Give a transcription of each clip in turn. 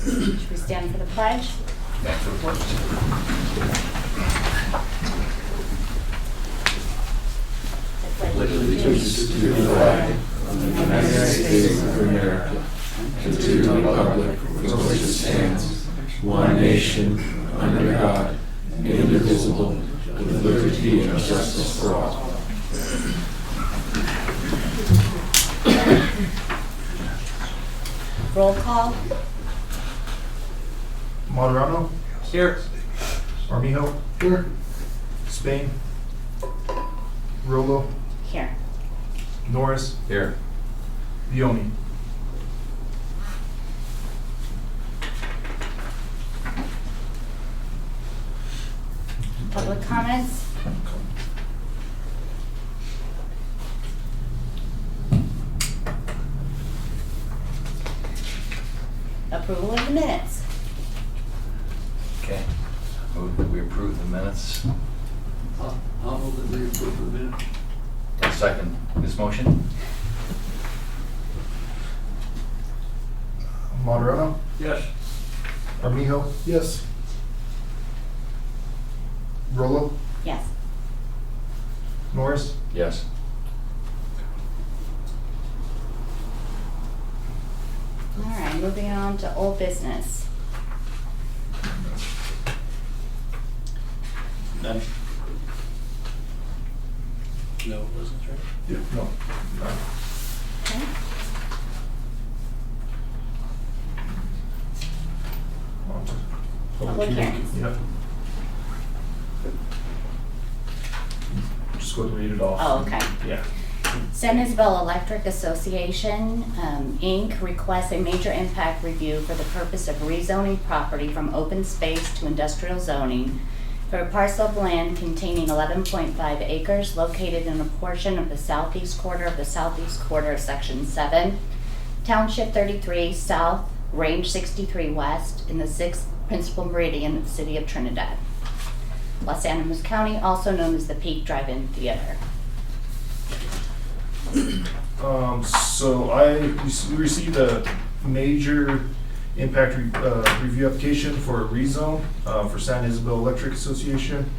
Should we stand for the pledge? Back to the pledge. Pledge allegiance to the flag of the United States of America and to the republic for which it stands, one nation, under God, indivisible, with liberty and justice for all. Roll call. Moderano, Here. Armijo, Here. Spain, Rolo, Here. Norris, Here. Vioni. Public comments? Approval of the minutes. Okay. Move that we approve the minutes. I'll move that we approve the minute. And second this motion. Moderano, Yes. Armijo, Yes. Rolo, Yes. Norris, Yes. All right, moving on to old business. None. No, it wasn't right. yeah, no, Okay. on to Public hearings. Yep. Just go ahead and read it off. Oh, okay. Yeah. San Isabel Electric Association, Inc. requests a major impact review for the purpose of rezoning property from open space to industrial zoning for a parcel of land containing 11.5 acres located in a portion of the southeast quarter of Section 7, Township 33 South, Range 63 West, in the 6th Principal Meridian of the City of Trinidad, Los Animas County, also known as the Peak Drive-In Theater. So we received a major impact review application for a rezone for San Isabel Electric Association.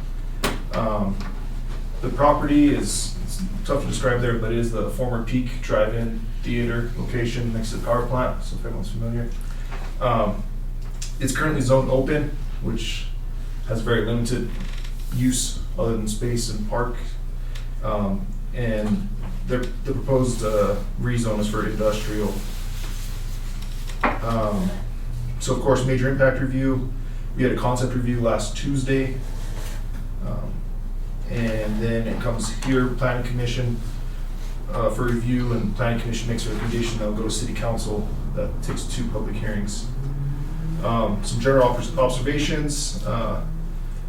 The property is, it's tough to describe there, but it is the former Peak Drive-In Theater location next to the power plant, so if everyone's familiar. It's currently zoned open, which has very limited use other than space and park. And the proposed rezone is for industrial. So of course, major impact review. We had a concept review last Tuesday. And then it comes here, Planning Commission for review, and Planning Commission makes a recommendation that'll go to City Council. That takes 2 public hearings. Some general observations.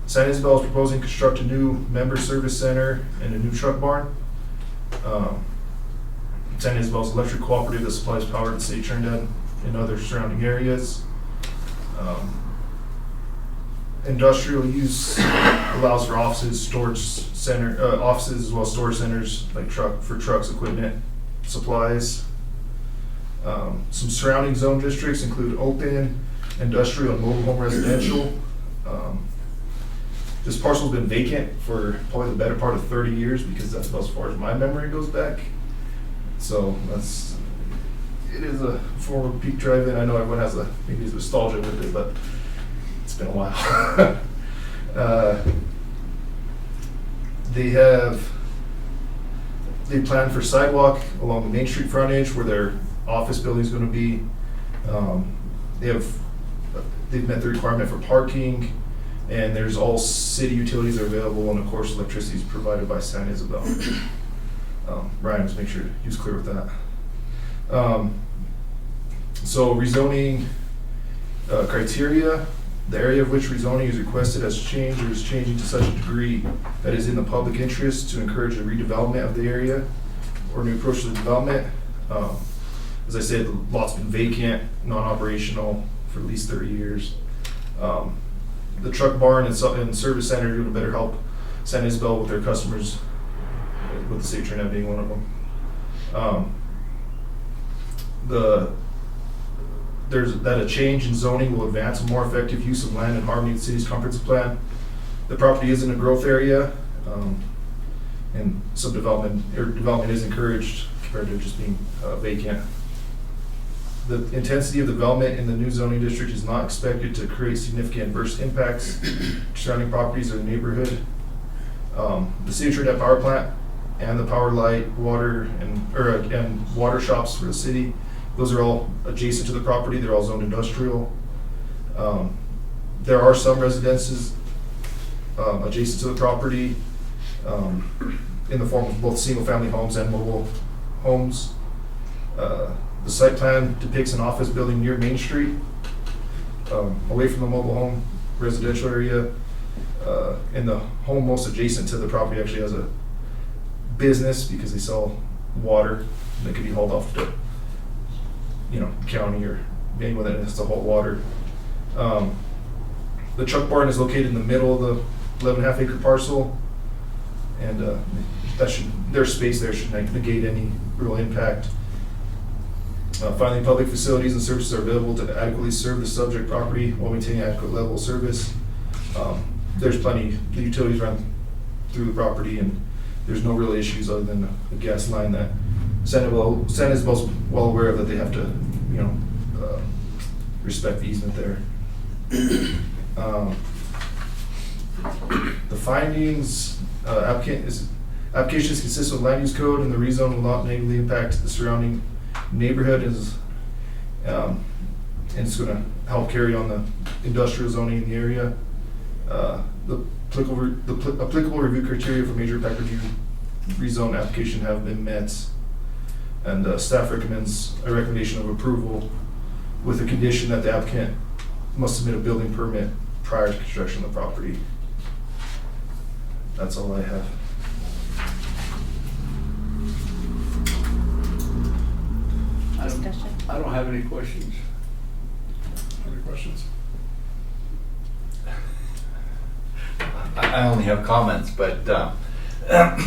San Isabel is proposing to construct a new member service center and a new truck barn. San Isabel's electric cooperative that supplies power to the city of Trinidad and other surrounding areas. Industrial use allows for offices, storage center, offices as well as storage centers like for trucks, equipment, supplies. Some surrounding zone districts include open, industrial, and mobile home residential. This parcel's been vacant for probably the better part of 30 years because that's about as far as my memory goes back. So it is a former Peak Drive-In. I know everyone has maybe nostalgia with it, but it's been a while. They plan for sidewalk along the Main Street frontage where their office building is going to be. They've met the requirement for parking, and there's all city utilities are available, and of course electricity is provided by San Isabel. Ryan, just make sure he was clear with that. So rezoning criteria, the area of which rezoning is requested has changed or is changing to such a degree that is in the public interest to encourage the redevelopment of the area or new approach to the development. As I said, the lot's been vacant, non-operational for at least 30 years. The truck barn and service center are going to better help San Isabel with their customers, with the city of Trinidad being one of them. that a change in zoning will advance a more effective use of land in harmony with the city's comprehensive plan. The property is in a growth area, and some development is encouraged compared to just being vacant. The intensity of development in the new zoning district is not expected to create significant adverse impacts to surrounding properties or the neighborhood. The city of Trinidad Power Plant and the power, light, water, and water shops for the city, those are all adjacent to the property. They're all zoned industrial. There are some residences adjacent to the property in the form of both single-family homes and mobile homes. The site plan depicts an office building near Main Street, away from the mobile home residential area. And the home most adjacent to the property actually has a business because they sell water that could be hauled off to, county or anyone that has to haul water. The truck barn is located in the middle of the 11.5 acre parcel, and their space there should negate any real impact. Finally, public facilities and services are available to adequately serve the subject property while maintaining adequate level of service. There's plenty, the utilities run through the property, and there's no real issues other than the gas line that Sen is most well aware of, that they have to, respect the easement there. The findings, application is consistent with land use code, and the rezone will not negatively impact the surrounding neighborhood, and it's going to help carry on the industrial zoning in the area. The applicable review criteria for major impact review rezone application have been met, and staff recommends a recommendation of approval with the condition that the applicant must submit a building permit prior to construction of the property. That's all I have. Discussion? I don't have any questions. Other questions? I only have comments, but at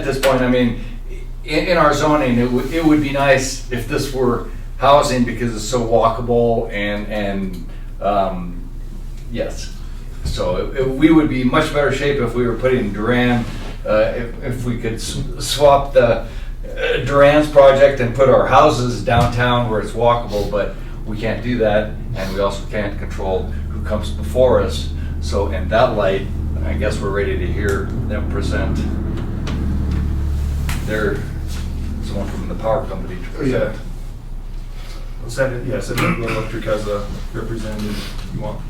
this point, in our zoning, it would be nice if this were housing because it's so walkable and yes. So we would be in much better shape if we were putting Duran, if we could swap the Duran's project and put our houses downtown where it's walkable, but we can't do that, and we also can't control who comes before us. So in that light, I guess we're ready to hear them present someone from the power company to present. Sen Electric has a representative if you want.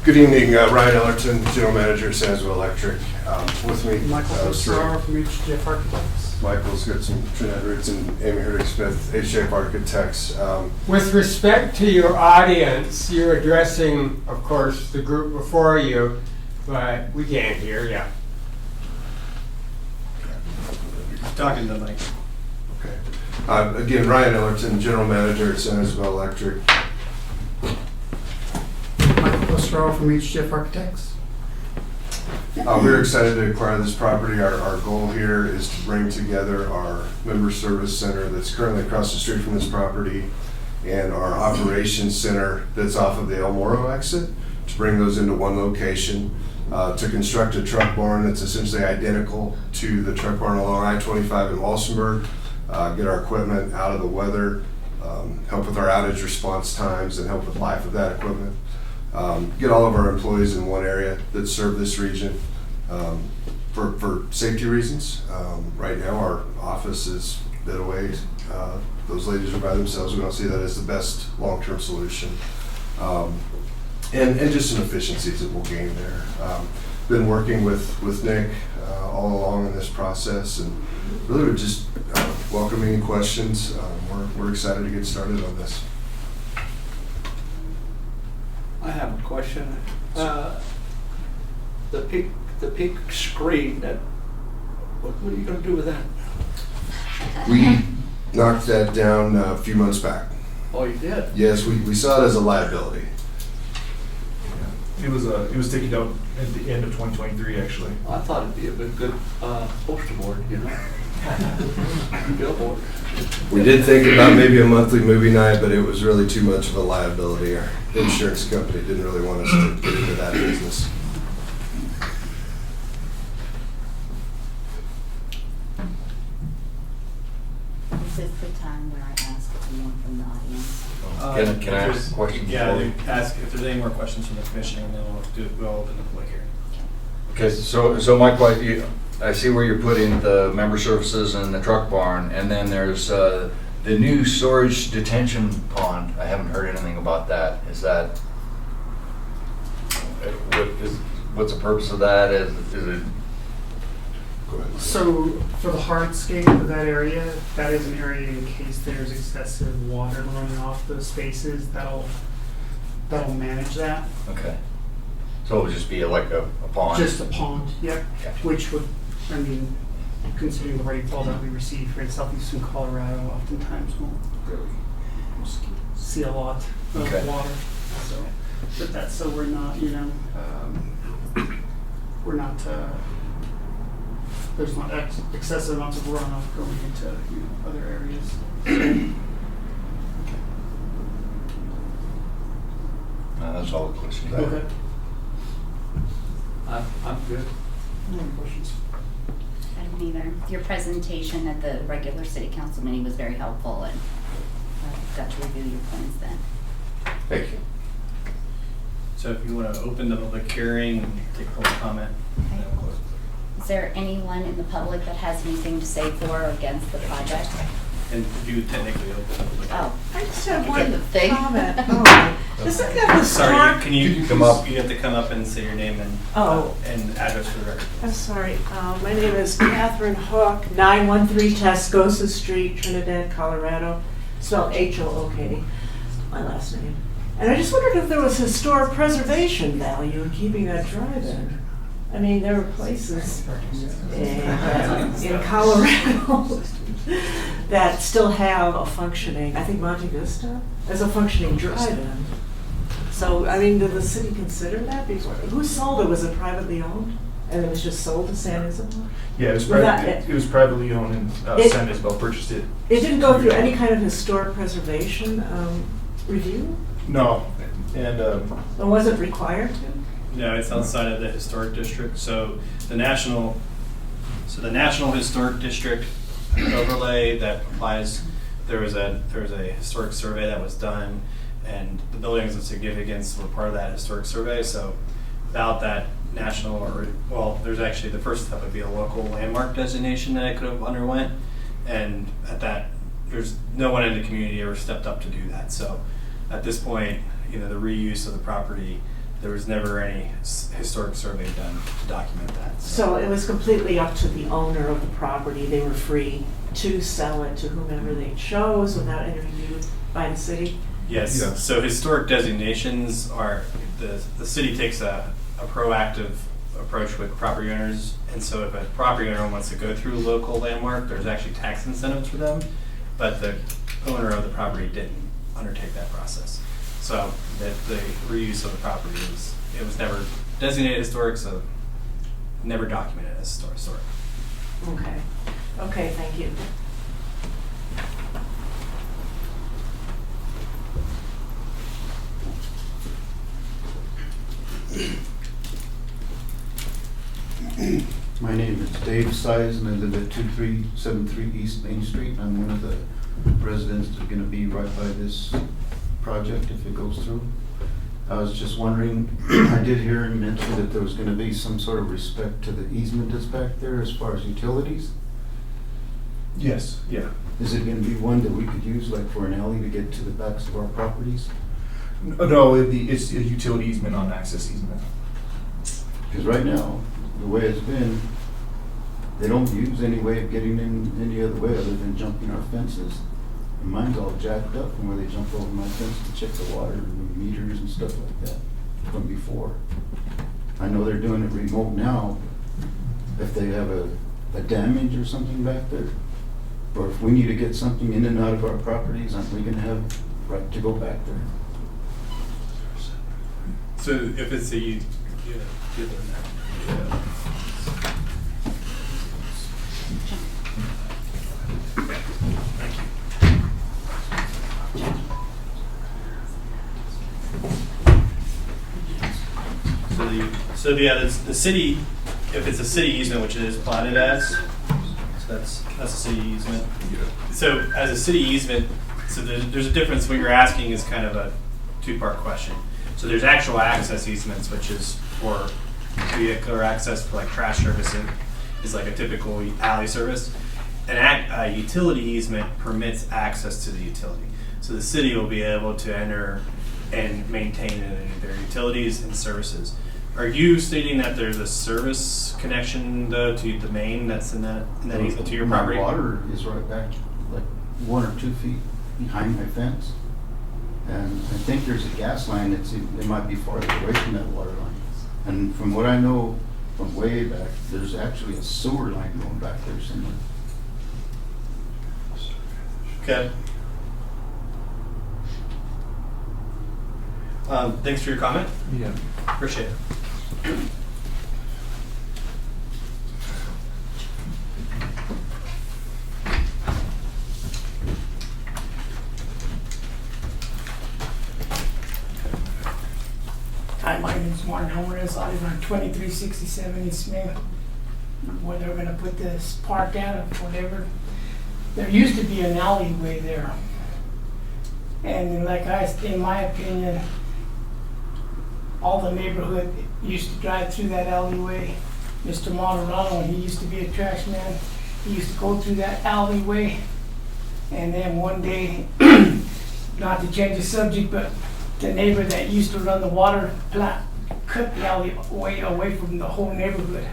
Good evening, Ryan Ellerton, General Manager, Sandsville Electric. With me, Michael Ostraro from HJF Architects. Michael's got some Trinidad roots, and Amy Hurdick-Smith, HJF Architects. With respect to your audience, you're addressing, of course, the group before you, but we can't hear you. Talking to Mike. Okay. Again, Ryan Ellerton, General Manager at Sandsville Electric. Michael Ostraro from HJF Architects. We're excited to acquire this property. Our goal here is to bring together our member service center that's currently across the street from this property and our operations center that's off of the El Moro exit, to bring those into one location, to construct a truck barn that's essentially identical to the truck barn along I-25 in Walsenburg, get our equipment out of the weather, help with our outage response times, and help with life of that equipment. Get all of our employees in one area that serve this region for safety reasons. Right now, our office is a bit away. Those ladies are by themselves. We don't see that as the best long-term solution. And just some efficiencies that we'll gain there. Been working with Nick all along in this process, and really would just welcome any questions. We're excited to get started on this. I have a question. The peak screen, what are you gonna do with that? We knocked that down a few months back. Oh, you did? Yes, we saw it as a liability. It was taken down at the end of 2023, actually. I thought it'd be a good poster board, you know? Billboard. We did think about maybe a monthly movie night, but it was really too much of a liability. Our insurance company didn't really want us to get into that business. This is the time where I ask someone from the audience. Can I ask a question? Yeah, before we- ask if there's any more questions from the commission, and then we'll open the public hearing. Okay, so my question, I see where you're putting the member services and the truck barn, and then there's the new storage detention pond. I haven't heard anything about that. Is that, what's the purpose of that? Is it, Go ahead. So for the hardscape of that area, that is an area in case there's excessive water running off those spaces, that'll manage that. okay. So it would just be like a pond? Just a pond, yep, Gotcha. which would, I mean, considering the rainfall that we receive here in southeastern Colorado, oftentimes won't really see a lot of Okay. water. So, but that's so we're not, we're not, there's not excessive amounts of runoff going into, other areas. That's all the questions I have. Okay. I'm good. No more questions? I don't either. Your presentation at the regular city council meeting was very helpful, and I got to review your plans then. Thank you. So if you want to open the public hearing and take public comment. Okay. Is there anyone in the public that has anything to say for or against the project? And you technically open the public. Oh, I just have Okay. one Thing. comment. Oh, doesn't that Sorry, historic? can you Come up. You have to come up and say your name and and address for the record. I'm sorry. My name is Catherine Hook, 913 Tascosa Street, Trinidad, Colorado. Spelled H-O-O-K, my last name. And I just wondered if there was historic preservation value in keeping that drive-in. I mean, there are places in Colorado that still have a functioning, I think Monte Vista, as a functioning drive-in. So, I mean, did the city consider that before? Who sold it? Was it privately owned? And it was just sold to San Isabel? Yeah, it was Well, that- it was privately owned, and It- San Isabel purchased it. It didn't go through any kind of historic preservation review? No, and Or was it required to? No, it's outside of the historic district. So the national historic district overlay that applies. There was a historic survey that was done, and the buildings of significance were part of that historic survey. So without that there's actually the first step would be a local landmark designation that it could have underwent, and at that, there's no one in the community ever stepped up to do that. So at this point, the reuse of the property, there was never any historic survey done to document that. So it was completely up to the owner of the property. They were free to sell it to whomever they chose without any review by the city? Yes, Yeah. so historic designations are, the city takes a proactive approach with property owners. And so if a property owner wants to go through a local landmark, there's actually tax incentives for them. But the owner of the property didn't undertake that process. So the reuse of the property it was never designated historic, so never documented as historic. Okay. Okay, thank you. My name is Dave Size, and I live at 2373 East Main Street. I'm one of the residents that are gonna be right by this project if it goes through. I was just wondering, I did hear him mention that there was gonna be some sort of respect to the easement that's back there as far as utilities. yes, yeah. Is it gonna be one that we could use like for an alley to get to the backs of our properties? No, it's a utility easement on access easement. Because right now, the way it's been, they don't use any way of getting in any other way other than jumping our fences. And mine's all jacked up from where they jump over my fence to check the water and meters and stuff like that from before. I know they're doing it remote now. If they have a damage or something back there, or if we need to get something in and out of our properties, aren't we gonna have right to go back there? So if it's a, So yeah, the city, if it's a city easement, which it is platted as, so that's a city easement. So as a city easement, so there's a difference. What you're asking is kind of a two-part question. So there's actual access easements, which is for vehicular access for like trash servicing, is like a typical alley service. A utility easement permits access to the utility. So the city will be able to enter and maintain their utilities and services. Are you stating that there's a service connection though to the main that's in that easement to your property? My water is right back, like 1 or 2 feet behind my fence. And I think there's a gas line it might be farther away from that water line. And from what I know from way back, there's actually a sewer line going back there somewhere. Okay. Thanks for your comment. Yeah. Appreciate it. Hi, my name's Martin Homerus. I live on 2367 East Smith, where they're gonna put this park at or whatever. There used to be an alleyway there. And in my opinion, all the neighborhood used to drive through that alleyway. Mr. Moderano, when he used to be a trash man, he used to go through that alleyway. And then one day, not to change the subject, but the neighbor that used to run the water plant cut the alleyway away from the whole neighborhood.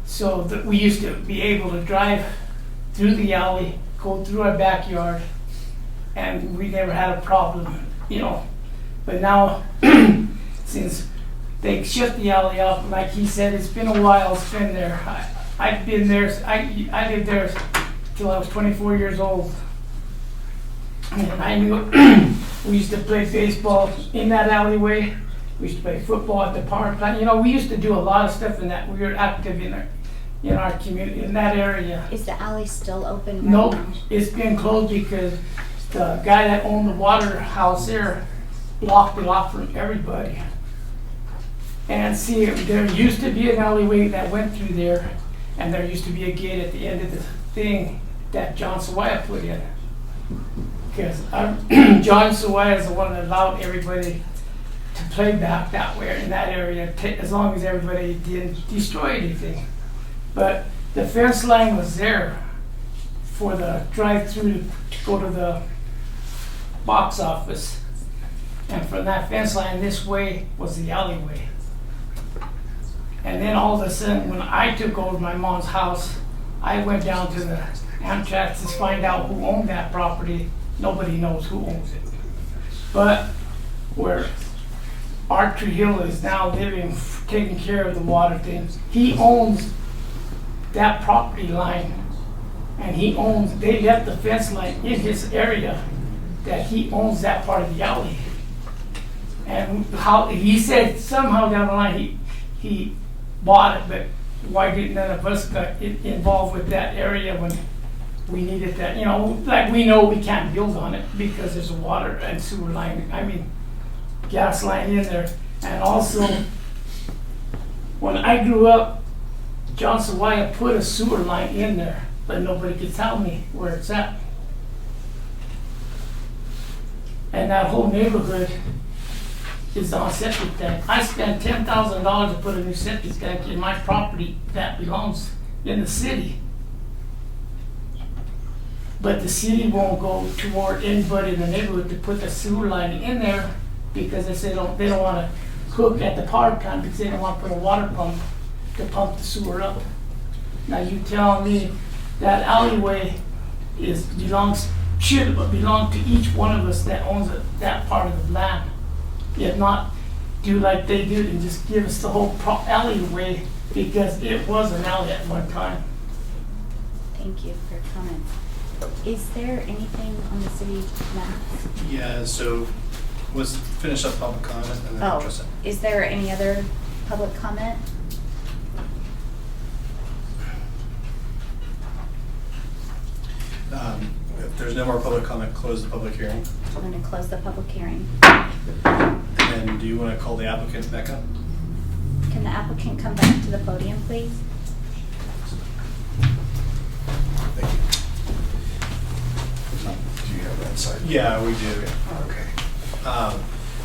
So that we used to be able to drive through the alley, go through our backyard, and we never had a problem, you know. But now, since they shut the alley off, like he said, it's been a while, it's been there. I've been there, I lived there till I was 24 years old. And I knew, we used to play baseball in that alleyway. We used to play football at the power plant. You know, we used to do a lot of stuff in that. We were active in our community, in that area. Is the alley still open right No, now? it's been closed because the guy that owned the water house there blocked it off from everybody. And see, there used to be an alleyway that went through there, and there used to be a gate at the end of the thing that John Sawaya put in. Because John Sawaya is the one that allowed everybody to play back that way in that area, as long as everybody didn't destroy anything. But the fence line was there for the drive-through to go to the box office. And from that fence line this way was the alleyway. And then all of a sudden, when I took over my mom's house, I went down to the Amtrak to find out who owned that property. Nobody knows who owns it. But where Archer Hill is now living, taking care of the water things, he owns that property line. And they left the fence line in his area that he owns that part of the alley. And how he said somehow down the line he bought it, but why didn't none of us get involved with that area when we needed that? You know, like we know we can't build on it because there's a water and sewer line, gas line in there. And also, when I grew up, John Sawaya put a sewer line in there, but nobody could tell me where it's at. And that whole neighborhood is on septic tank. I spent $10,000 to put a new septic tank in my property that belongs in the city. But the city won't go toward anybody in the neighborhood to put the sewer line in there because they say they don't want to hook at the power plant because they don't want to put a water pump to pump the sewer up. Now you tell me that alleyway should belong to each one of us that owns that part of the land. Yet not do like they did and just give us the whole alleyway because it was an alley at one time. Thank you for your comments. Is there anything on the city map? Yeah, so was finish up public comment and then Oh, address it. is there any other public comment? If there's no more public comment, close the public hearing. I'm going to close the public hearing. And then do you want to call the applicant back up? Can the applicant come back to the podium, please? Thank you. Do you have that side? Yeah, we do. Okay.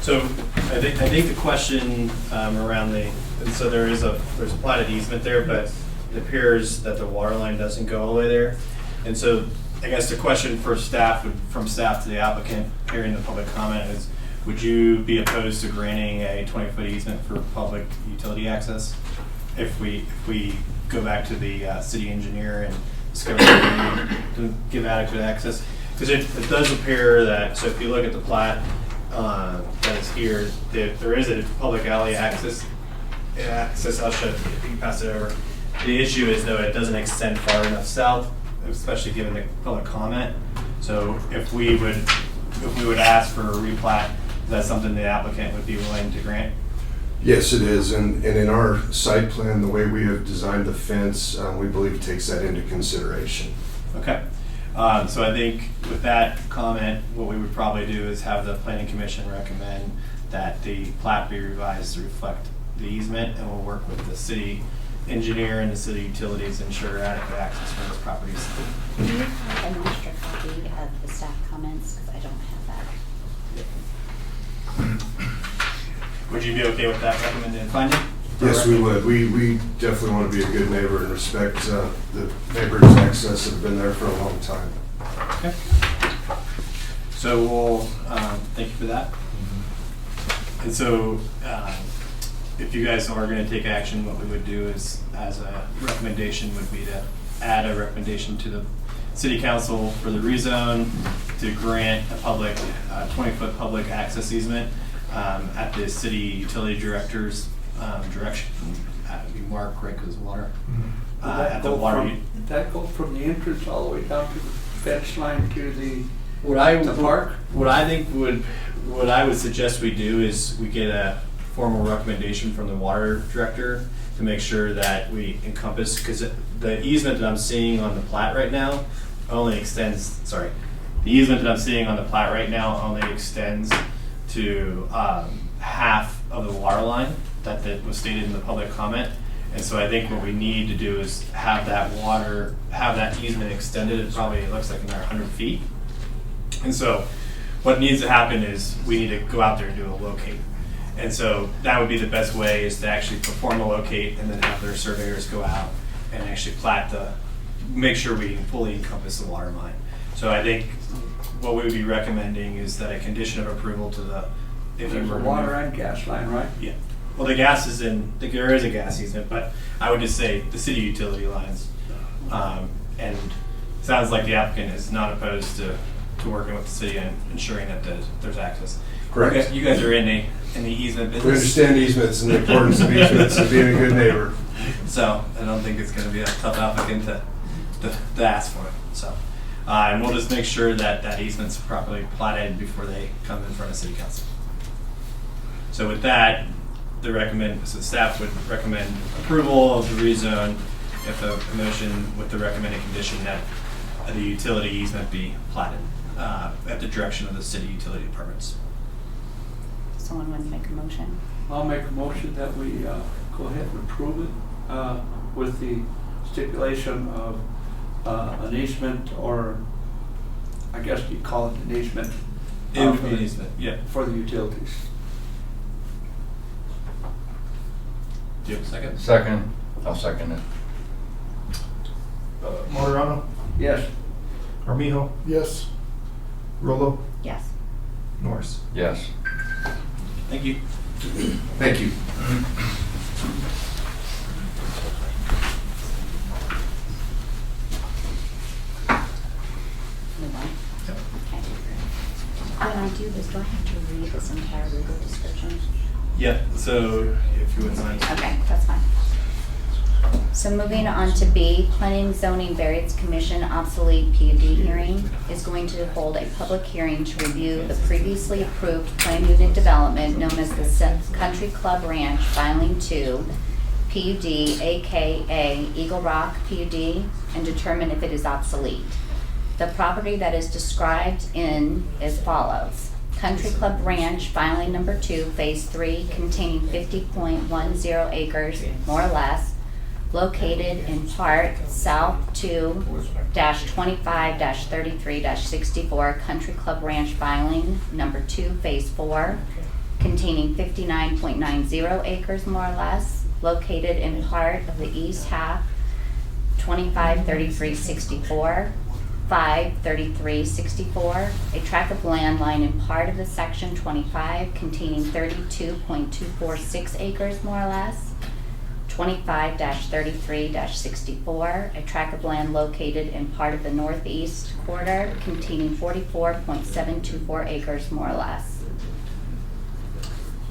So I think the question around and so there's a platted easement there, but it appears that the water line doesn't go all the way there. And so I guess the question for staff, from staff to the applicant hearing the public comment is, would you be opposed to granting a 20-foot easement for public utility access? If we go back to the city engineer and discover that we need to give adequate access? Because it does appear that, so if you look at the plat that is here, there is a public alley access. I'll show you if you can pass it over. The issue is though it doesn't extend far enough south, especially given the public comment. So if we would ask for a replat, is that something the applicant would be willing to grant? Yes, it is, and in our site plan, the way we have designed the fence, we believe takes that into consideration. Okay. So I think with that comment, what we would probably do is have the planning commission recommend that the plat be revised to reflect the easement, and we'll work with the city engineer and the city utilities to ensure adequate access for those properties. Do you have an extra copy of the staff comments? Because I don't have that. Would you be okay with that recommended finding? Yes, we would. We definitely want to be a good neighbor and respect the neighbors' access that have been there for a long time. Okay. So we'll, thank you for that. And so, if you guys are gonna take action, what we would do is, as a recommendation, would be to add a recommendation to the city council for the rezone to grant a public, 20-foot public access easement at the city utility director's direction. Would be Mark, right, because water. At the water. Did that go from the entrance all the way down to the fence line to the park? What I would suggest we do is we get a formal recommendation from the water director to make sure that we encompass, because the easement that I'm seeing on the plat right now only extends, the easement that I'm seeing on the plat right now only extends to half of the water line that was stated in the public comment. And so I think what we need to do is have that easement extended. It probably looks like another 100 feet. And so what needs to happen is we need to go out there and do a locate. And so that would be the best way, is to actually perform a locate and then have their surveyors go out and actually make sure we fully encompass the water line. So I think what we would be recommending is that a condition of approval to There's a water and gas line, right? Yeah. Well, the gas is there is a gas easement, but I would just say the city utility lines. And it sounds like the applicant is not opposed to working with the city and ensuring that there's access. Correct. You guys are in the easement business. We understand easements and the importance of easements and being a good neighbor. So I don't think it's going to be a tough applicant to ask for it. So, and we'll just make sure that that easement's properly platted before they come in front of city council. So with that, so staff would recommend approval of the rezone if a motion with the recommended condition that the utility easement be platted at the direction of the city utility departments. Someone want to make a motion? I'll make a motion that we go ahead and approve it with the stipulation of an easement, or I guess you call it an easement. It would be an easement, yeah. For the utilities. Do you have a second? Second. I'll second it. Moderano, Yes. Armijo, Yes. Rolo, Yes. Norris. Yes. Thank you. Thank you. Move on. Okay. When I do this, do I have to read this entire legal description? Yeah, so if you wouldn't mind. Okay, that's fine. So moving on to B, Planning Zoning Variance Commission obsolete PUD hearing is going to hold a public hearing to review the previously approved planned unit development known as the Country Club Ranch Filing 2 PUD, aka Eagle Rock PUD, and determine if it is obsolete. The property that is described in as follows. Country Club Ranch Filing Number 2, Phase 3, containing 50.10 acres, more or less, located in part South 2-25-33-64 Country Club Ranch Filing Number 2, Phase 4, containing 59.90 acres, more or less, located in part of the east half 25-33-64, 5-33-64, a tract of land lying in part of the section 25 containing 32.246 acres, more or less, 25-33-64, a tract of land located in part of the northeast quarter containing 44.724 acres, more or less.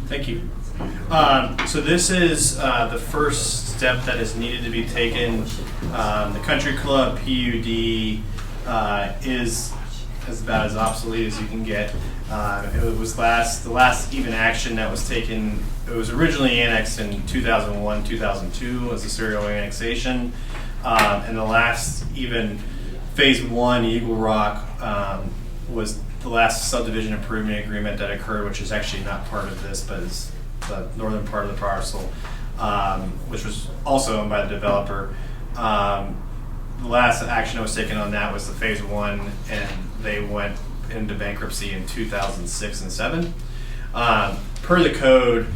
Thank you. So this is the first step that is needed to be taken. The Country Club PUD is about as obsolete as you can get. It was the last even action that was taken. It was originally annexed in 2001, 2002 as a serial annexation, and the last even phase 1 Eagle Rock was the last subdivision improvement agreement that occurred, which is actually not part of this, but is the northern part of the parcel, which was also owned by the developer. The last action that was taken on that was the phase 1, and they went into bankruptcy in 2006 and 7. Per the code,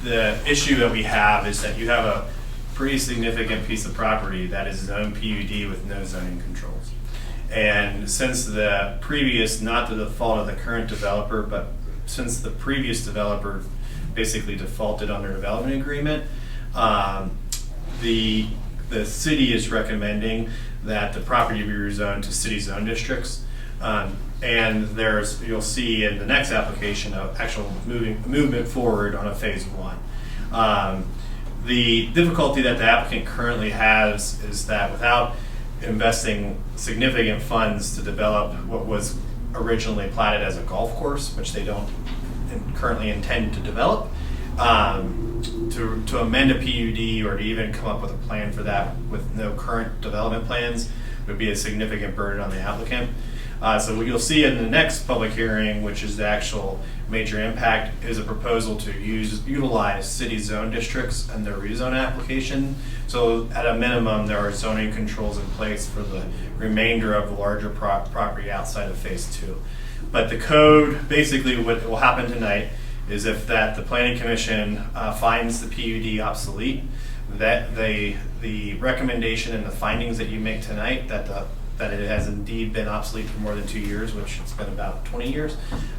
the issue that we have is that you have a pretty significant piece of property that is zoned PUD with no zoning controls. And since the previous, not the fault of the current developer, but since the previous developer basically defaulted on their development agreement, the city is recommending that the property be rezoned to city zone districts. And you'll see in the next application of actual movement forward on a phase 1. The difficulty that the applicant currently has is that without investing significant funds to develop what was originally platted as a golf course, which they don't currently intend to develop, to amend a PUD or to even come up with a plan for that with no current development plans would be a significant burden on the applicant. So what you'll see in the next public hearing, which is the actual major impact, is a proposal to utilize city zone districts and their rezone application. So at a minimum, there are zoning controls in place for the remainder of the larger property outside of phase 2. But the code, basically what will happen tonight is if the planning commission finds the PUD obsolete, that the recommendation and the findings that you make tonight that it has indeed been obsolete for more than 2 years, which it's been about 20 years,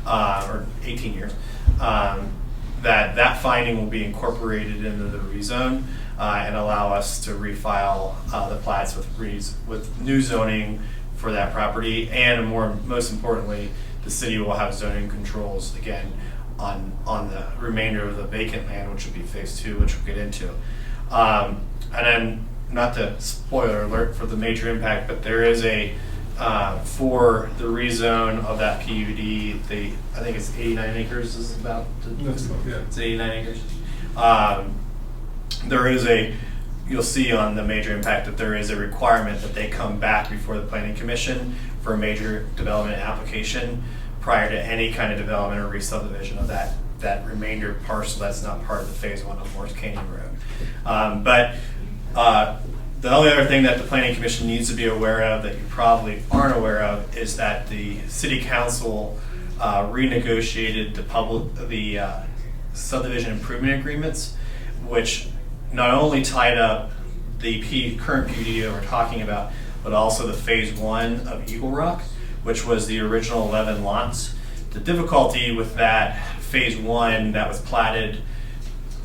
or 18 years, that finding will be incorporated into the rezone and allow us to refile the plats with new zoning for that property, and most importantly, the city will have zoning controls again on the remainder of the vacant land, which will be phase 2, which we'll get into. And then, not to spoiler alert for the major impact, but there is for the rezone of that PUD, I think it's 89 acres is about, it's 89 acres. You'll see on the major impact that there is a requirement that they come back before the planning commission for a major development application prior to any kind of development or re-subdivision of that remainder parcel that's not part of the phase 1 of Morris Canyon Road. The only other thing that the Planning Commission needs to be aware of that you probably aren't aware of is that the City Council renegotiated the subdivision improvement agreements, which not only tied up the current PUD that we're talking about, but also the phase 1 of Eagle Rock, which was the original 11 lots. The difficulty with that phase 1 that was platted,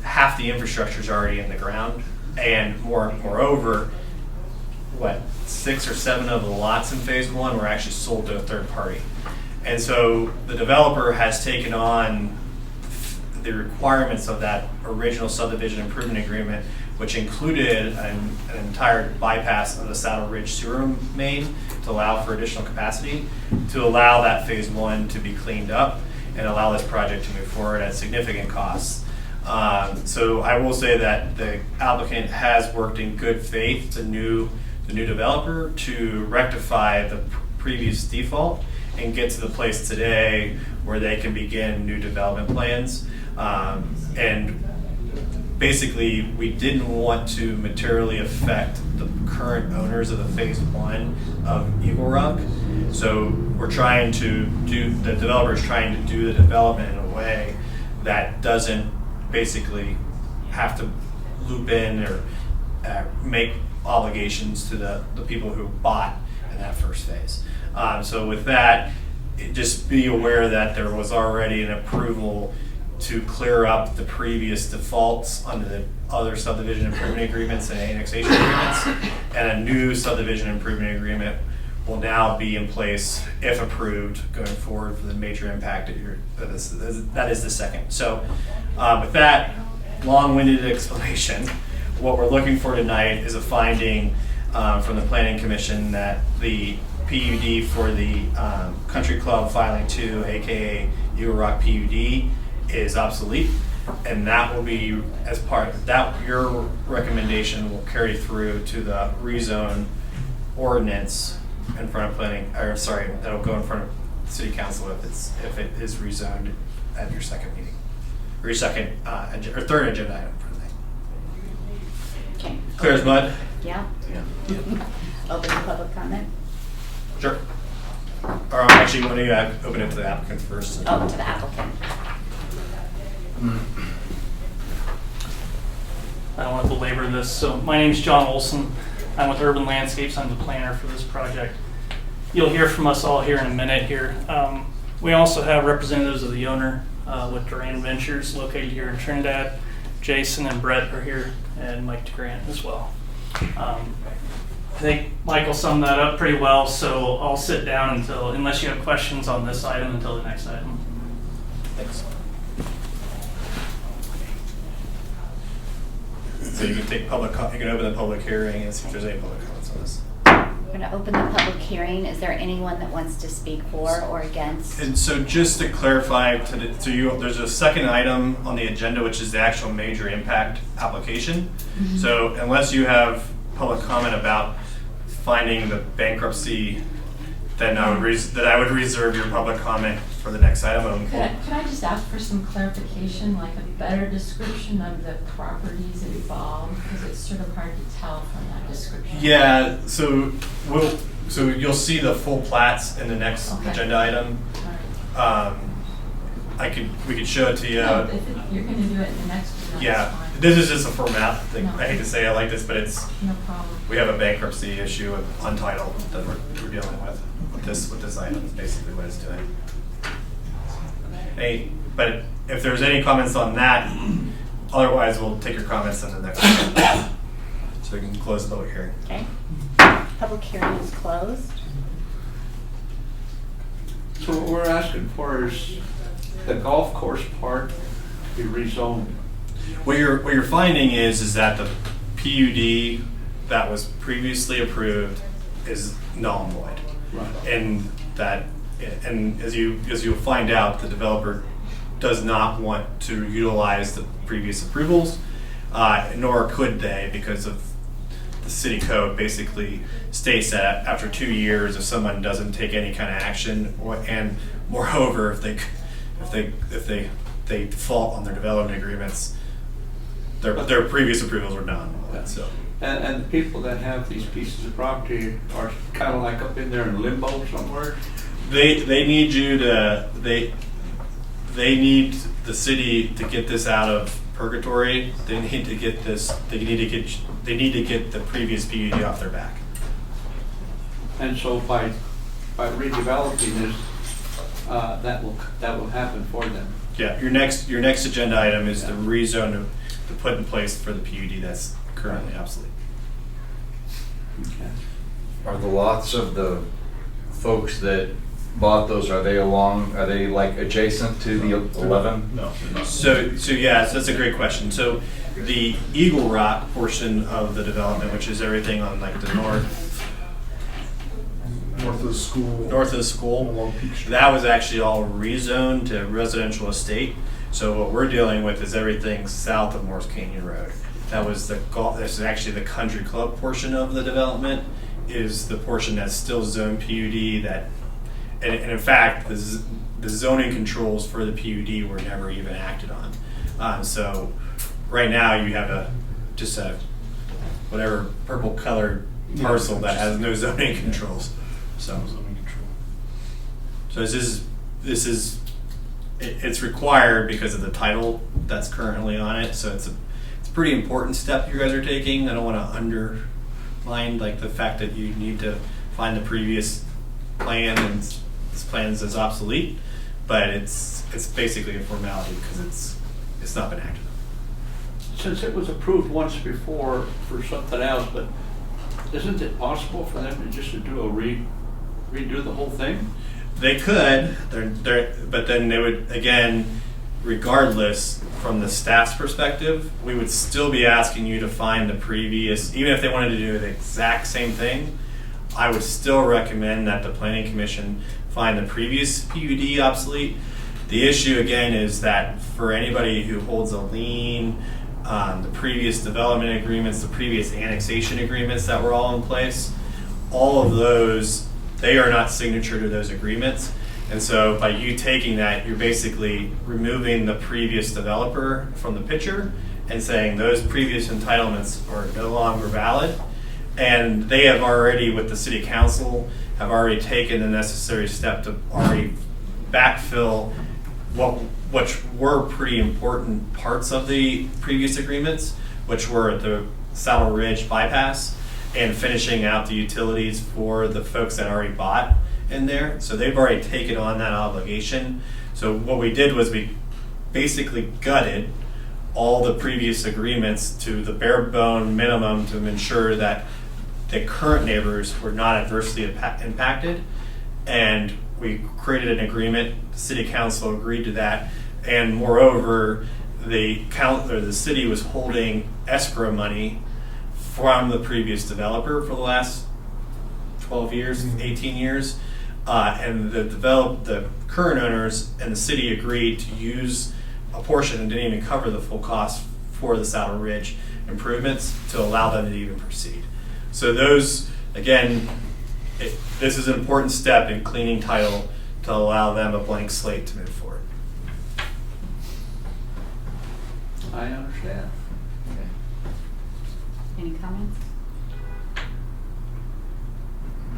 half the infrastructure is already in the ground. And moreover, 6 or 7 of the lots in phase 1 were actually sold to a third party. And so the developer has taken on the requirements of that original subdivision improvement agreement which included an entire bypass of the Saddle Ridge sewer main to allow for additional capacity, to allow that phase 1 to be cleaned up and allow this project to move forward at significant costs. So I will say that the applicant has worked in good faith, the new developer, to rectify the previous default and get to the place today where they can begin new development plans. And basically, we didn't want to materially affect the current owners of the phase 1 of Eagle Rock. So we're trying to the developer's trying to do the development in a way that doesn't basically have to loop in or make obligations to the people who bought in that first phase. So with that, just be aware that there was already an approval to clear up the previous defaults under the other subdivision improvement agreements and annexation agreements, and a new subdivision improvement agreement will now be in place if approved going forward for the major impact that is the second. So with that long-winded explanation, what we're looking for tonight is a finding from the Planning Commission that the PUD for the Country Club Filing 2, aka Eagle Rock PUD, is obsolete, and that will be as part of that, your recommendation will carry through to the rezone ordinance in front of planning, or sorry, that'll go in front of city council if it is rezoned at your second meeting, or your second or third agenda item for the night. Okay. Clear as mud? Yeah. Open to public comment? Sure. Or actually, why don't you open it to the applicant first? Oh, to the applicant. I don't want to belabor this. So my name is John Olson. I'm with Urban Landscapes. I'm the planner for this project. You'll hear from us all here in a minute here. We also have representatives of the owner with Duran Ventures located here in Trinidad. Jason and Brett are here, and Mike DeGrant as well. I think Michael summed that up pretty well, so I'll sit down unless you have questions on this item, until the next item. Thanks. So you can take you can open the public hearing and see if there's any public comments on this. We're going to open the public hearing. Is there anyone that wants to speak for or against? And so just to clarify to you, there's a second item on the agenda, which is the actual major impact application. Mm-hmm. So unless you have public comment about finding the bankruptcy, then I would reserve your public comment for the next item. Could I just ask for some clarification, like a better description of the properties involved, because it's sort of hard to tell from that description. Yeah, so you'll see the full plats in the next agenda item. We could show it to you. No, if you're going to do it in the next one, yeah, that's fine. this is just a format thing. No. I hate to say it like this, but it's No problem. we have a bankruptcy issue with Untitled that we're dealing with. With this item is basically what it's doing. But if there's any comments on that, otherwise we'll take your comments in the next one. So we can close the public hearing. Okay. Public hearing is closed. So what we're asking for is the golf course part to be rezoned. What you're finding is that the PUD that was previously approved is null and void. Right. And as you'll find out, the developer does not want to utilize the previous approvals, nor could they, because of the city code basically states that after 2 years, if someone doesn't take any kind of action, and moreover, if they default on their development agreements, their previous approvals are done. So. And the people that have these pieces of property are kind of like up in there in limbo somewhere. They need you to they need the city to get this out of purgatory. They need to get this. They need to get the previous PUD off their back. And so by redeveloping this, that will happen for them. Yeah, your next agenda item is the rezone to put in place for the PUD that's currently obsolete. Okay. Are the lots of the folks that bought those, are they like adjacent to the 11? No. So that's a great question. So the Eagle Rock portion of the development, which is everything on like the north North of the school. of the school, Along Peak Street. that was actually all rezoned to residential estate. So what we're dealing with is everything south of Morris Canyon Road. That was the golf. This is actually the country club portion of the development. Is the portion that's still zone PUD. That, and in fact, the zoning controls for the PUD were never even acted on. So right now you have just a whatever purple colored parcel that has no zoning controls. So it's required because of the title that's currently on it. So it's a pretty important step you guys are taking. I don't want to underline like the fact that you need to find the previous plan and this plan is obsolete, but it's basically a formality because it's not been acted on. Since it was approved once before for something else, but isn't it possible for them to just do a redo the whole thing? They could, but then they would, again, regardless, from the staff's perspective, we would still be asking you to find the previous, even if they wanted to do the exact same thing, I would still recommend that the Planning Commission find the previous PUD obsolete. The issue, again, is that for anybody who holds a lien, the previous development agreements, the previous annexation agreements that were all in place, all of those, they are not signature to those agreements. And so by you taking that, you're basically removing the previous developer from the picture and saying those previous entitlements are no longer valid. And they have already, with the city council, have already taken the necessary step to already backfill which were pretty important parts of the previous agreements, which were the Saddle Ridge bypass and finishing out the utilities for the folks that already bought in there. So they've already taken on that obligation. So what we did was we basically gutted all the previous agreements to the bare bone minimum to ensure that the current neighbors were not adversely impacted. And we created an agreement, the city council agreed to that, and moreover, the city was holding escrow money from the previous developer for the last 12 years, 18 years, and the current owners and the city agreed to use a portion and didn't even cover the full cost for the Saddle Ridge improvements to allow them to even proceed. So those, again, this is an important step in cleaning title to allow them a blank slate to move forward. I understand. Any comments?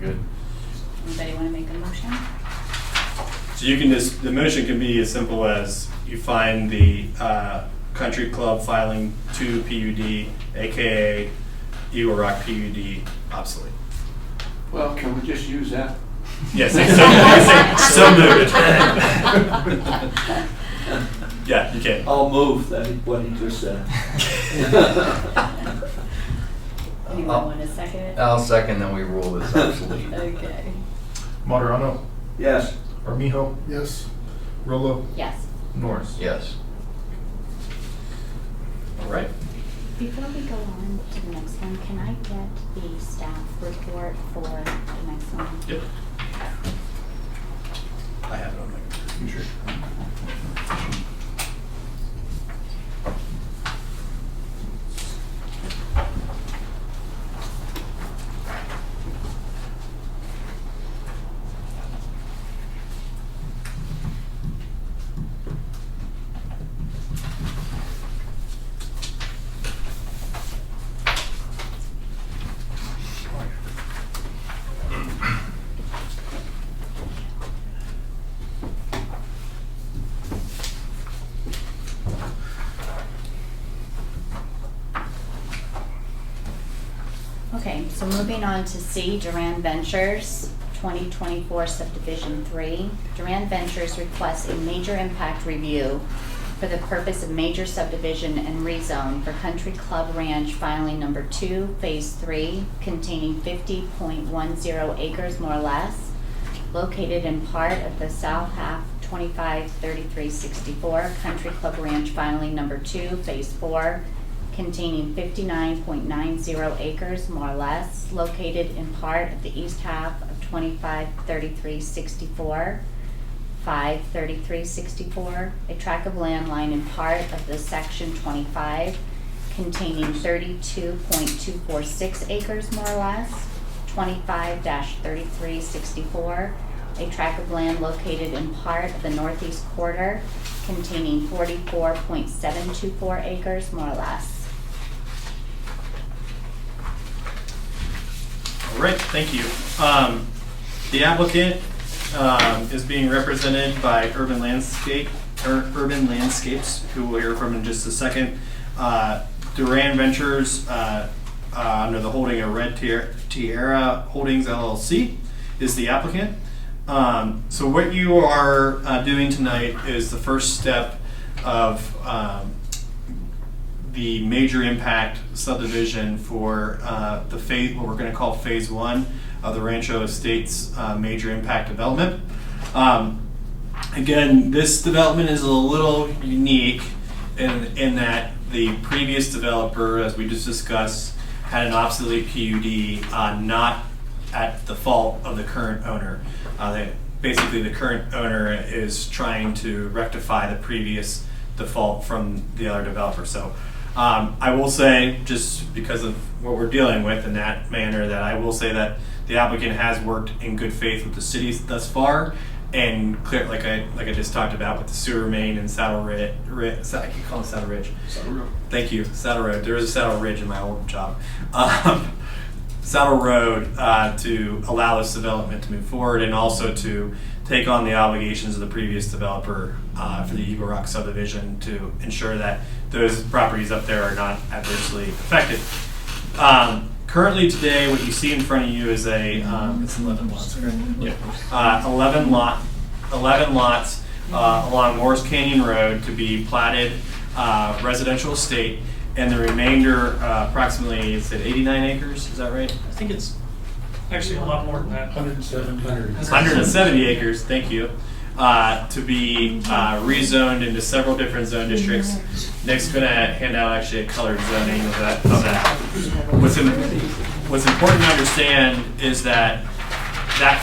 Good. Anybody want to make a motion? So you can just, the motion can be as simple as you find the country club filing 2 PUD, aka Eagle Rock PUD, obsolete. Well, can we just use that? Yes, so moved. Yeah, you can. I'll move that what he just said. Anyone want to second it? I'll second, then we rule this obsolete. Okay. Moderano. Yes. Armijo. Yes. Rolo. Yes. Norris. Yes. All right. Before we go on to the next one, can I get the staff report for the next one? Yep. I have it on my computer. Okay, so moving on to C, Duran Ventures, 2024 Subdivision 3. Duran Ventures requests a major impact review for the purpose of major subdivision and rezone for Country Club Ranch filing number 2, Phase 3, containing 50.10 acres more or less, located in part of the south half 253364 Country Club Ranch filing number 2, Phase 4, containing 59.90 acres, more or less, located in part of the east half of 253364, 53364, a tract of land lying in part of the section 25, containing 32.246 acres, more or less, 25-3364, a tract of land located in part of the northeast quarter, containing 44.724 acres, more or less. All right, thank you. The applicant is being represented by Urban Landscapes, who we'll hear from in just a second. Duran Ventures, under the holding of Red Tierra Holdings LLC, is the applicant. So what you are doing tonight is the first step of the major impact subdivision for the phase, what we're going to call phase 1 of the Rancho Estates major impact development. Again, this development is a little unique in that the previous developer, as we just discussed, had an obsolete PUD not at the fault of the current owner. Basically, the current owner is trying to rectify the previous default from the other developer. So I will say, just because of what we're dealing with in that manner, that I will say that the applicant has worked in good faith with the city thus far, and clear, like I just talked about with the sewer main and Saddle Ridge. I keep calling it Saddle Ridge. Saddle Road. Thank you, Saddle Road. There is a Saddle Ridge in my old job. Saddle Road to allow this development to move forward, and also to take on the obligations of the previous developer for the Eagle Rock subdivision to ensure that those properties up there are not adversely affected. Currently today, what you see in front of you is a it's 11 lots, right? Yeah. 11 lots along Morris Canyon Road to be platted residential estate, and the remainder, approximately, it's at 89 acres. Is that right? I think it's actually a lot more than that. 170 acres. Thank you. To be rezoned into several different zone districts. Nick's going to hand out actually a colored zoning of that. What's important to understand is that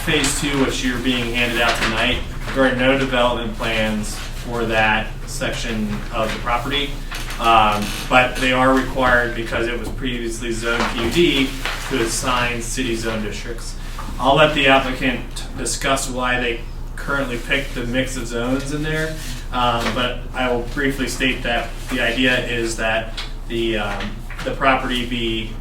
phase 2, which you're being handed out tonight, there are no development plans for that section of the property, but they are required because it was previously zoned PUD to assign city zone districts. I'll let the applicant discuss why they currently picked the mix of zones in there, but I will briefly state that the idea is that the property be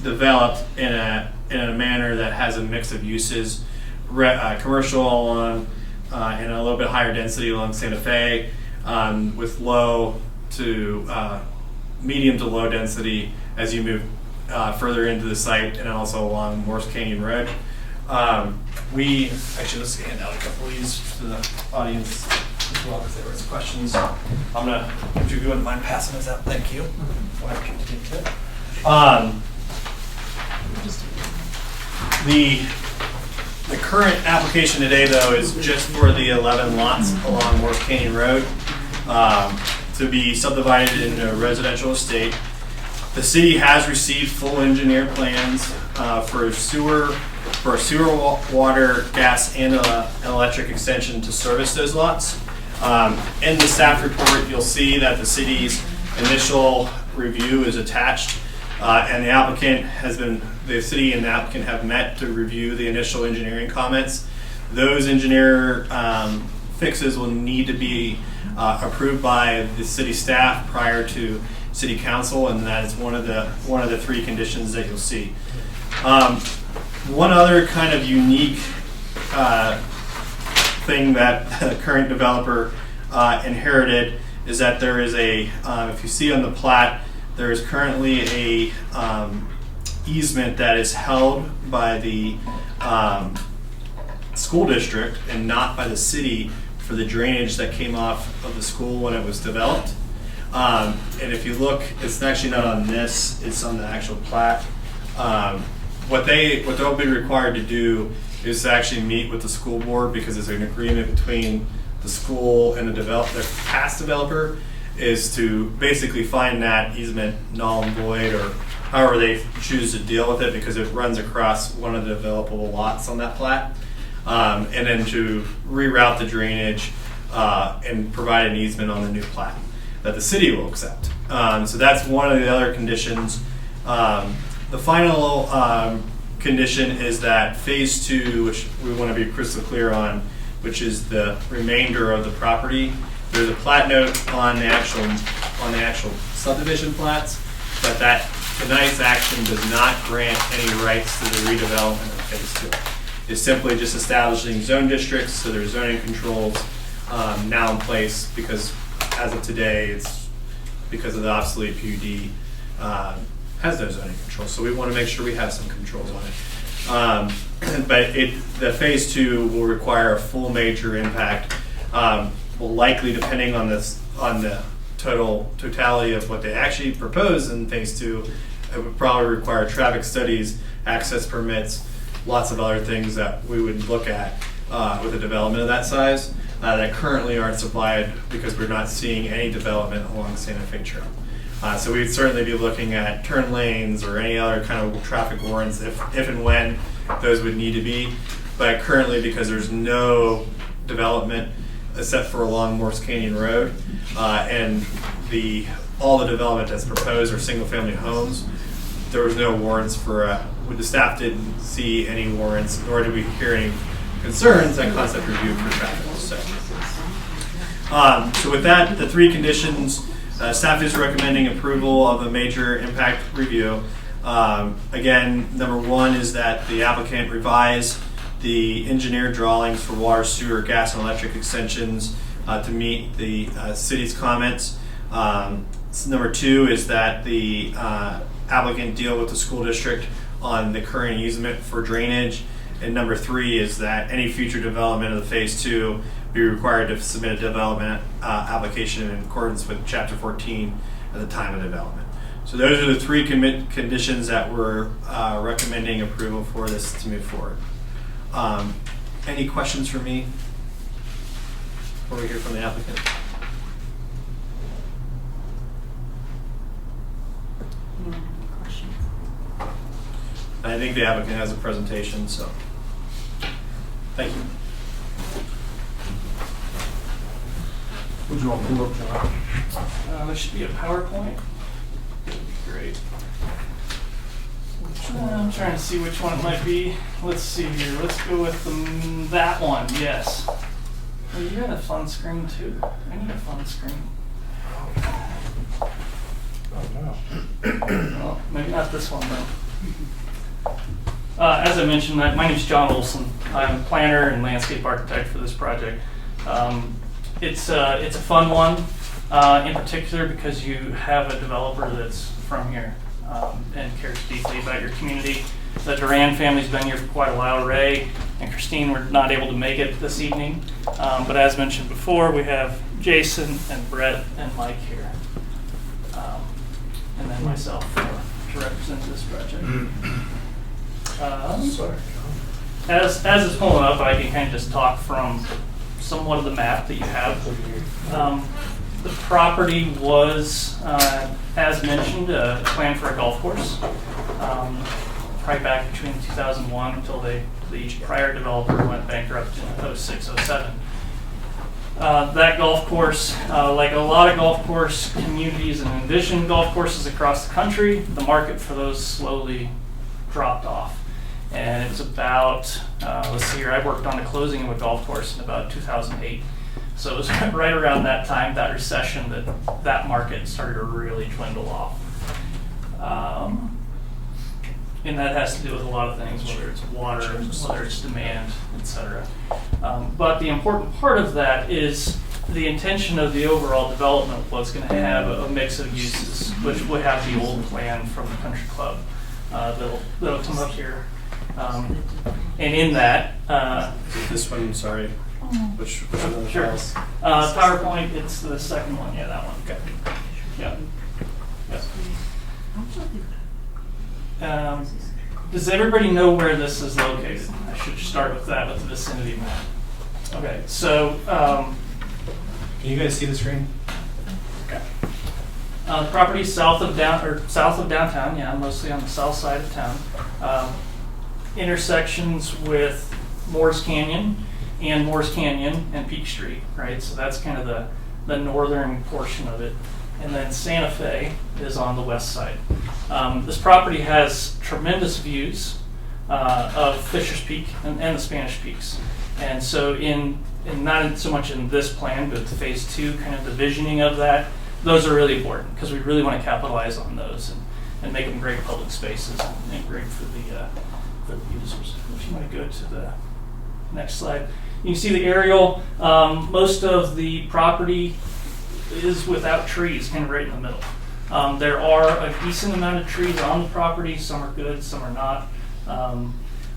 developed in a manner that has a mix of uses, commercial along and a little bit higher density along Santa Fe, with low to medium to low density as you move further into the site, and also along Morris Canyon Road. Let's hand out a couple of these to the audience as well, if there was questions. I'm gonna, if you wouldn't mind passing this out, thank you. The current application today, though, is just for the 11 lots along Morris Canyon Road to be subdivided into a residential estate. The city has received full engineer plans for a sewer, water, gas, and an electric extension to service those lots. In the staff report, you'll see that the city's initial review is attached, and the city and the applicant have met to review the initial engineering comments. Those engineer fixes will need to be approved by the city staff prior to city council, and that is one of the 3 conditions that you'll see. One other kind of unique thing that the current developer inherited is that there is if you see on the plat, there is currently a easement that is held by the school district and not by the city for the drainage that came off of the school when it was developed. And if you look, it's actually not on this, it's on the actual plat. What they'll be required to do is to actually meet with the school board, because there's an agreement between the school and the past developer, is to basically find that easement null and void, or however they choose to deal with it, because it runs across one of the developable lots on that plat, and then to reroute the drainage and provide an easement on the new plat that the city will accept. So that's one of the other conditions. The final condition is that phase 2, which we want to be crystal clear on, which is the remainder of the property. There's a plat note on the actual subdivision plats, but that tonight's action does not grant any rights to the redevelopment of phase 2. It's simply just establishing zone districts, so there's zoning controls now in place, because as of today, it's because of the obsolete PUD has no zoning control. So we want to make sure we have some controls on it. But the phase 2 will require a full major impact. Will likely, depending on the totality of what they actually propose in phase 2, it would probably require traffic studies, access permits, lots of other things that we would look at with a development of that size that currently aren't supplied, because we're not seeing any development along Santa Fe Trail. So we'd certainly be looking at turn lanes or any other kind of traffic warrants if and when those would need to be. But currently, because there's no development except for along Morse Canyon Road, and all the development that's proposed are single-family homes, there was no warrants for. The staff didn't see any warrants, nor did we hear any concerns at concept review for traffic. So with that, the 3 conditions. Staff is recommending approval of a major impact review. Again, number 1 is that the applicant revise the engineered drawings for water, sewer, gas, and electric extensions to meet the city's comments. Number 2 is that the applicant deal with the school district on the current easement for drainage. And number 3 is that any future development of the phase 2 be required to submit a development application in accordance with Chapter 14 at the time of development. So those are the 3 conditions that we're recommending approval for this to move forward. Any questions for me before we hear from the applicant? Anyone have any questions? I think the applicant has a presentation, so thank you. Would you want to pull up, John? There should be a PowerPoint. That'd be great. I'm trying to see which one it might be. Let's see here. Let's go with that one. Yes. Well, you got a fun screen too. I need a fun screen. Oh, no. Well, maybe not this one though. As I mentioned, my name is John Olson. I'm a planner and landscape architect for this project. It's a fun one, in particular because you have a developer that's from here and cares deeply about your community. The Duran family's been here for quite a while. Ray and Christine were not able to make it this evening, but as mentioned before, we have Jason and Brett and Mike here, and then myself to represent this project. Sorry. As it's pulling up, I can kind of just talk from somewhat of the map that you have. The property was, as mentioned, planned for a golf course. Probably back between 2001 until the prior developer went bankrupt in 06, 07. That golf course, like a lot of golf course communities and envisioned golf courses across the country, the market for those slowly dropped off. And it was about, let's see here, I worked on the closing of a golf course in about 2008. So it was right around that time, that recession, that market started to really dwindle off. And that has to do with a lot of things, whether it's water, whether it's demand, etc. But the important part of that is the intention of the overall development was going to have a mix of uses, which would have the old plan from the country club that'll come up here. And in that, This one, sorry. Which one of the sure. files? PowerPoint, it's the second one, yeah, that one. Okay. Yeah. Does everybody know where this is located? I should start with that, with the vicinity map. Okay, so Can you guys see the screen? okay. The property's south of downtown, yeah, mostly on the south side of town. Intersections with Moores Canyon and Peak Street, right? So that's kind of the northern portion of it. And then Santa Fe is on the west side. This property has tremendous views of Fisher's Peak and the Spanish Peaks. And so not so much in this plan, but phase 2, kind of the visioning of that, those are really important because we really want to capitalize on those and make them great public spaces and great for the users. If you want to go to the next slide. You can see the aerial. Most of the property is without trees, kind of right in the middle. There are a decent amount of trees on the property. Some are good, some are not.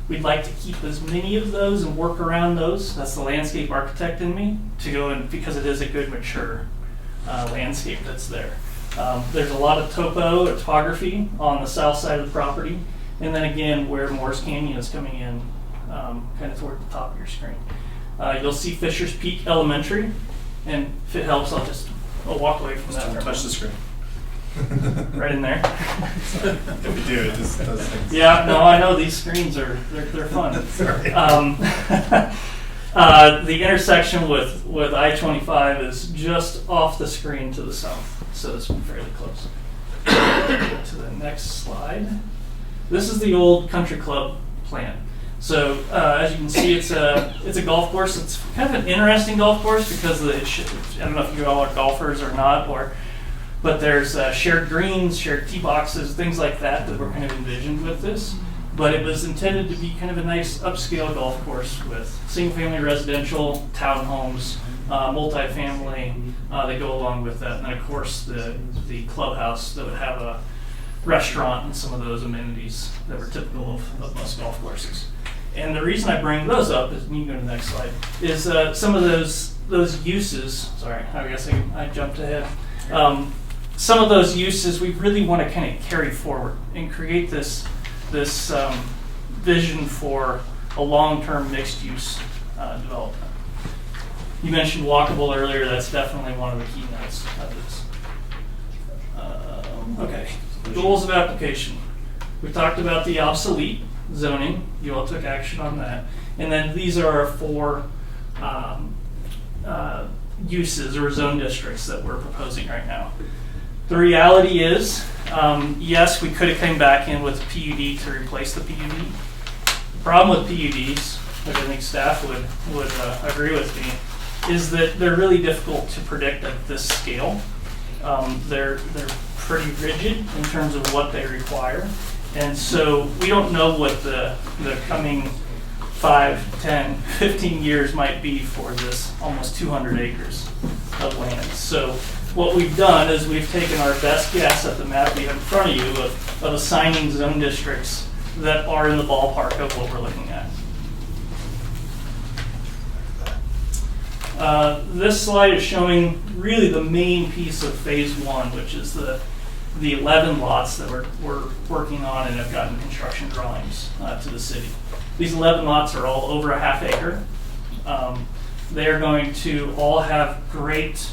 We'd like to keep as many of those and work around those. That's the landscape architect in me to go in because it is a good mature landscape that's there. There's a lot of topography on the south side of the property. And then again, where Moores Canyon is coming in, kind of toward the top of your screen. You'll see Fisher's Peak Elementary, and if it helps, I'll walk away from that. Don't touch the screen. Right in there. If we do, it just does things. Yeah, no, I know these screens they're fun. Sorry. The intersection with I-25 is just off the screen to the south, so it's fairly close. To the next slide. This is the old country club plan. So as you can see, it's a golf course. It's kind of an interesting golf course because I don't know if you all are golfers or not, but there's shared greens, shared tee boxes, things like that were kind of envisioned with this. But it was intended to be kind of a nice upscale golf course with single-family residential, townhomes, multifamily that go along with that. And then, of course, the clubhouse that would have a restaurant and some of those amenities that were typical of most golf courses. And the reason I bring those up, is, you can go to the next slide, is some of those uses, sorry, I guess I jumped ahead. Some of those uses we really want to kind of carry forward and create this vision for a long-term mixed-use development. You mentioned walkable earlier. That's definitely one of the keynotes of this. Okay, goals of application. We talked about the obsolete zoning. You all took action on that. And then these are our 4 uses or zone districts that we're proposing right now. The reality is, yes, we could have come back in with a PUD to replace the PUD. The problem with PUDs, which I think staff would agree with me, is that they're really difficult to predict at this scale. They're pretty rigid in terms of what they require. And so we don't know what the coming 5, 10, 15 years might be for this almost 200 acres of land. So what we've done is we've taken our best guess at the map we have in front of you of assigning zone districts that are in the ballpark of what we're looking at. This slide is showing really the main piece of phase 1, which is the 11 lots that we're working on and have gotten construction drawings to the city. These 11 lots are all over a half acre. They are going to all have great,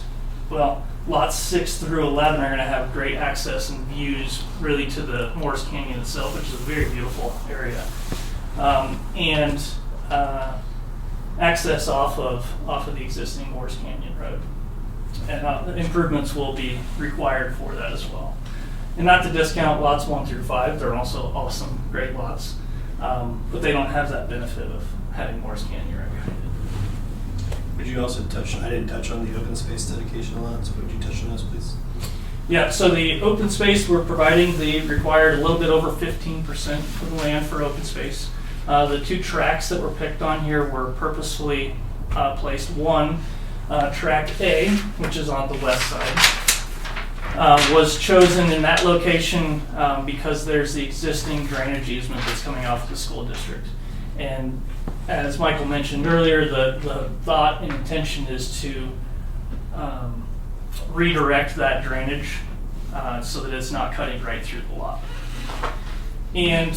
lots 6 through 11 are going to have great access and views really to the Moores Canyon itself, which is a very beautiful area. And access off of the existing Moores Canyon Road. And improvements will be required for that as well. And not to discount lots 1 through 5, they're also awesome, great lots. But they don't have that benefit of having Moores Canyon right behind it. Would you also I didn't touch on the open space dedication lots, would you touch on those, please? Yeah, so the open space we're providing, they required a little bit over 15% of the land for open space. The 2 tracks that were picked on here were purposefully placed. One, track A, which is on the west side, was chosen in that location because there's the existing drainage easement that's coming off the school district. And as Michael mentioned earlier, the thought and intention is to redirect that drainage so that it's not cutting right through the lot. And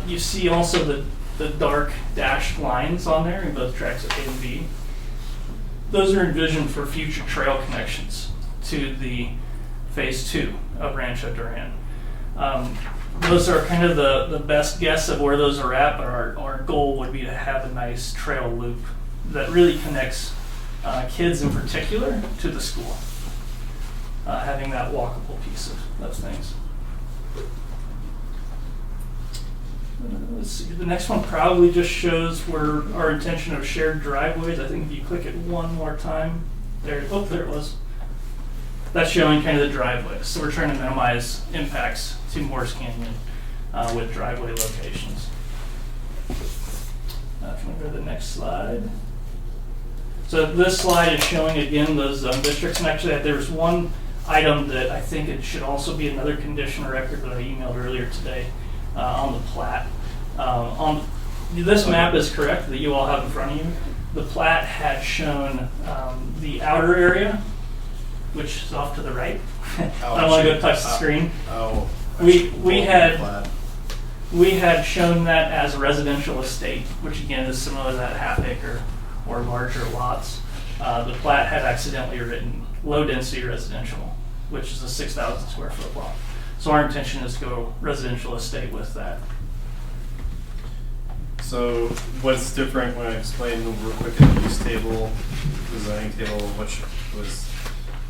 you see also the dark dashed lines on there in both tracks A and B. Those are envisioned for future trail connections to the phase 2 of Rancho Duran. Those are kind of the best guess of where those are at, but our goal would be to have a nice trail loop that really connects kids in particular to the school, having that walkable piece of things. Let's see, the next one probably just shows where our intention of shared driveways. I think if you click it one more time, there it was. That's showing kind of the driveways. So we're trying to minimize impacts to Morris Canyon with driveway locations. Can we go to the next slide? So this slide is showing again those zone districts, and actually there's one item that I think it should also be another condition or record that I emailed earlier today on the plat. This map is correct that you all have in front of you. The plat had shown the outer area, which is off to the right. I don't want to go touch the screen. We had shown that as a residential estate, which again is similar to that half acre or larger lots. The plat had accidentally written low density residential, which is a 6,000 square foot lot. So our intention is to go residential estate with that. So what's different when I explained real quick in the use table, the zoning table, which was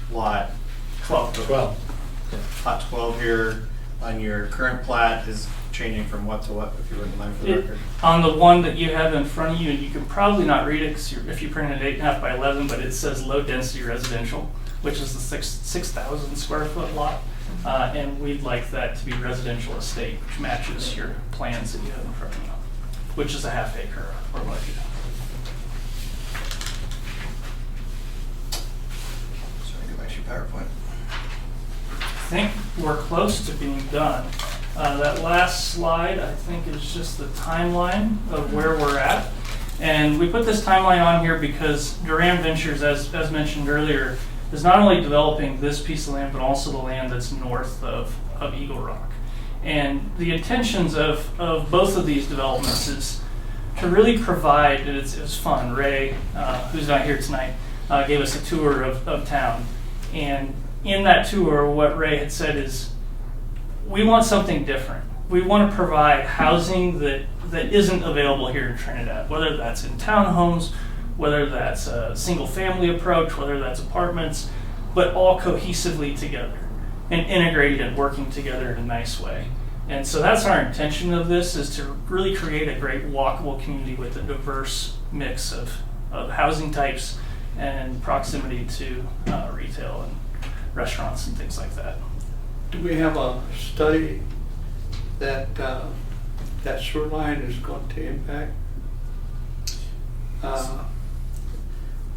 lot 12. Lot 12 here on your current plat is changing from what to what, if you wouldn't mind for the record? On the one that you have in front of you, and you can probably not read it if you printed it 8.5 by 11, but it says low density residential, which is the 6,000 square foot lot. And we'd like that to be residential estate, which matches your plans that you have in front of you, which is a half acre or larger. Sorry, go back to your PowerPoint. I think we're close to being done. That last slide, I think, is just the timeline of where we're at. And we put this timeline on here because Duran Ventures, as mentioned earlier, is not only developing this piece of land, but also the land that's north of Eagle Rock. And the intentions of both of these developments is to really provide, and it was fun, Ray, who's not here tonight, gave us a tour of town. And in that tour, what Ray had said is, we want something different. We want to provide housing that isn't available here in Trinidad, whether that's in townhomes, whether that's a single family approach, whether that's apartments, but all cohesively together and integrated and working together in a nice way. And so that's our intention of this, is to really create a great walkable community with a diverse mix of housing types and proximity to retail and restaurants and things like that. Do we have a study that that sewer line is going to impact?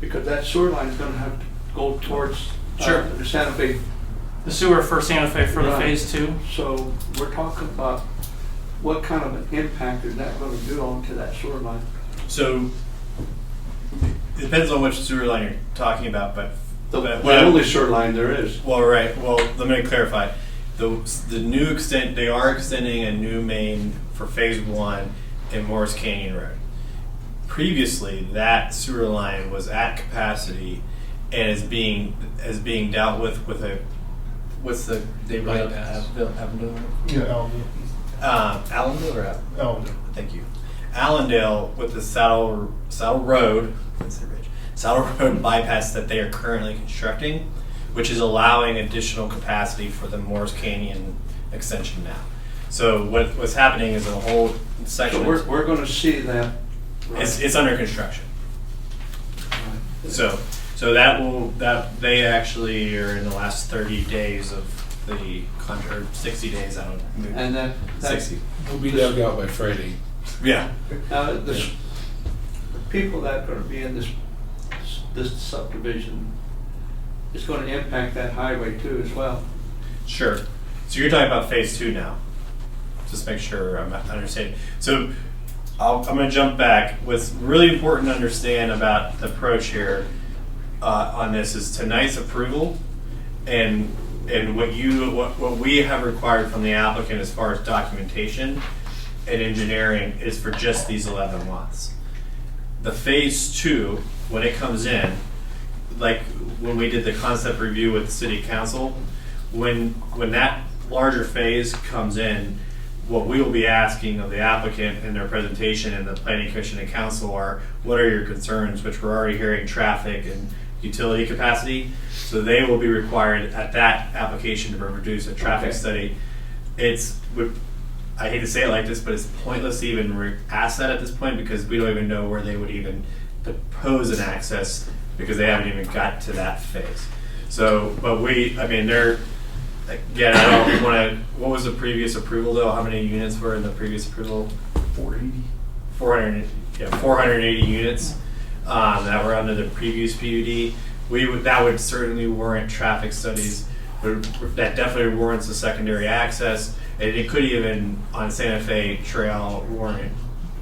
Because that sewer line is going to have to go towards the Santa Fe. The sewer for Santa Fe for the Right. phase 2. So we're talking about what kind of an impact is that going to do onto that sewer line? So it depends on which sewer line you're talking about, but The only sewer line there is. Well, right. Well, let me clarify. The new extent, they are extending a new main for phase 1 in Morris Canyon Road. Previously, that sewer line was at capacity and is being dealt with a what's the neighborhood? Avondale? Yeah, Allendale or Allendale. Thank you. Allendale with the Saddle Road. Saddle Road bypass that they are currently constructing, which is allowing additional capacity for the Morris Canyon extension now. So what's happening is a whole section. So we're going to see that. Right. It's under construction. So that they actually are in the last 30 days of the contract, 60 days out. And that 60. We'll be dug out by Friday. Yeah. Now, the people that are going to be in this subdivision is going to impact that highway too as well. Sure. So you're talking about phase 2 now. Just make sure I'm understanding. So I'm going to jump back. What's really important to understand about the approach here on this is tonight's approval and what we have required from the applicant as far as documentation and engineering is for just these 11 lots. The phase 2, when it comes in, like when we did the concept review with the city council, when that larger phase comes in, what we will be asking of the applicant in their presentation and the planning commission and council are, what are your concerns, which we're already hearing traffic and utility capacity. So they will be required at that application to produce a traffic study. I hate to say it like this, but it's pointless to even ask that at this point because we don't even know where they would even propose an access because they haven't even got to that phase. So, but they're, again, I don't want to, what was the previous approval though? How many units were in the previous approval? 480 units that were under the previous PUD. That would certainly warrant traffic studies. That definitely warrants a secondary access. And it could even, on Santa Fe Trail, warrant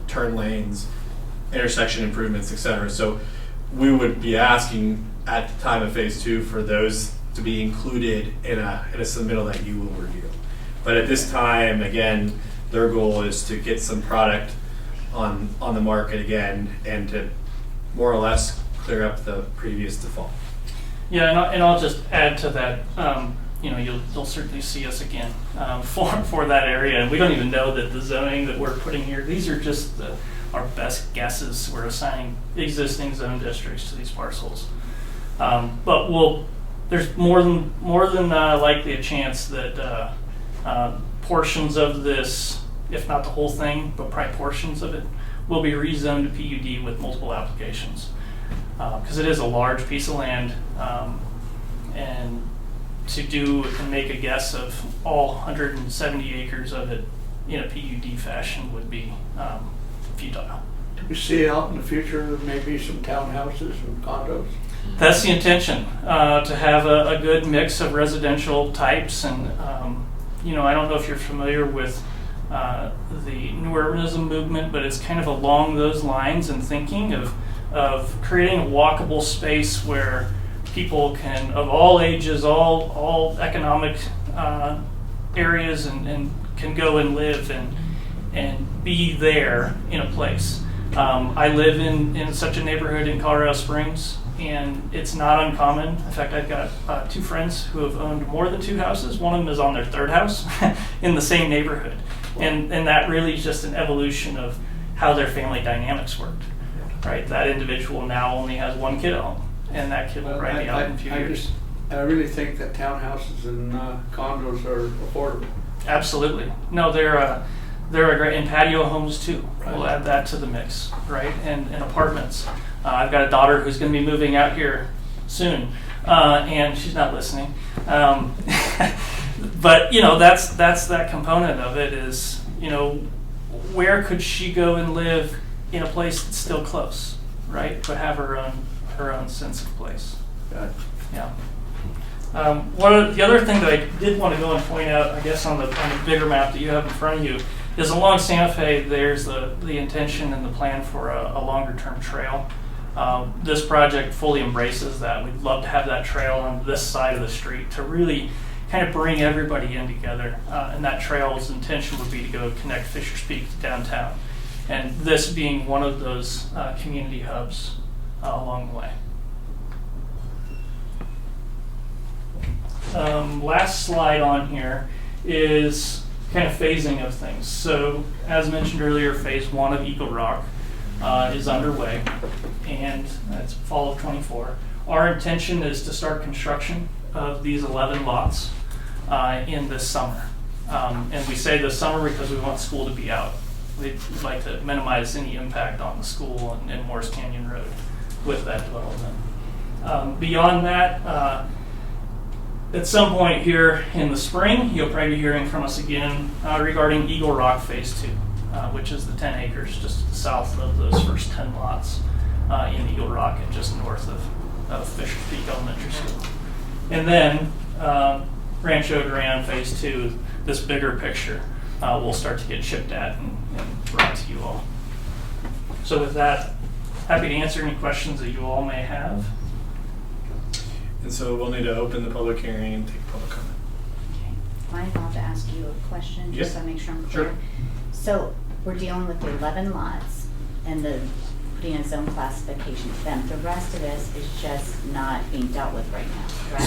turn lanes, intersection improvements, etc. So we would be asking at the time of phase 2 for those to be included in a submittal that you will review. But at this time, again, their goal is to get some product on the market again and to more or less clear up the previous default. Yeah, and I'll just add to that. You'll certainly see us again for that area, and we don't even know that the zoning that we're putting here. These are just our best guesses. We're assigning existing zone districts to these parcels, but there's more than likely a chance that portions of this, if not the whole thing, but probably portions of it, will be rezoned to PUD with multiple applications because it is a large piece of land, and to do and make a guess of all 170 acres of it in a PUD fashion would be futile. Do we see out in the future maybe some townhouses and condos? That's the intention, to have a good mix of residential types. And, I don't know if you're familiar with the new urbanism movement, but it's kind of along those lines and thinking of creating a walkable space where people can, of all ages, all economic areas, and can go and live and be there in a place. I live in such a neighborhood in Colorado Springs, and it's not uncommon. In fact, I've got 2 friends who have owned more than 2 houses. One of them is on their 3rd house in the same neighborhood. And that really is just an evolution of how their family dynamics worked, right? That individual now only has 1 kid at home, and that kid will probably be out in a few years. I really think that townhouses and condos are affordable. Absolutely. No, they're a great, and patio homes too. Right. We'll add that to the mix, right? And apartments. I've got a daughter who's going to be moving out here soon, and she's not listening. But that's that component of it is, where could she go and live in a place that's still close, right? But have her own sense of place. Got it. Yeah. The other thing that I did want to go and point out, I guess on the bigger map that you have in front of you, is along Santa Fe, there's the intention and the plan for a longer-term trail. This project fully embraces that. We'd love to have that trail on this side of the street to really kind of bring everybody in together. And that trail's intention would be to go connect Fisher's Peak to downtown. And this being one of those community hubs along the way. Last slide on here is kind of phasing of things. So as mentioned earlier, phase 1 of Eagle Rock is underway, and it's fall of 24. Our intention is to start construction of these 11 lots in this summer. And we say this summer because we want school to be out. We'd like to minimize any impact on the school and Morris Canyon Road with that development. Beyond that, at some point here in the spring, you'll probably be hearing from us again regarding Eagle Rock Phase 2, which is the 10 acres just south of those first 10 lots in Eagle Rock and just north of Fisher Peak Elementary School. And then Rancho Duran Phase 2, this bigger picture, will start to get chipped at and brought to you all. So with that, happy to answer any questions that you all may have. And so we'll need to open the public hearing and take public comment. Okay. Mike, I'll have to ask you a question just to make sure I'm clear. Sure. So we're dealing with the 11 lots, and the putting a zone classification to them. The rest of this is just not being dealt with right now, correct?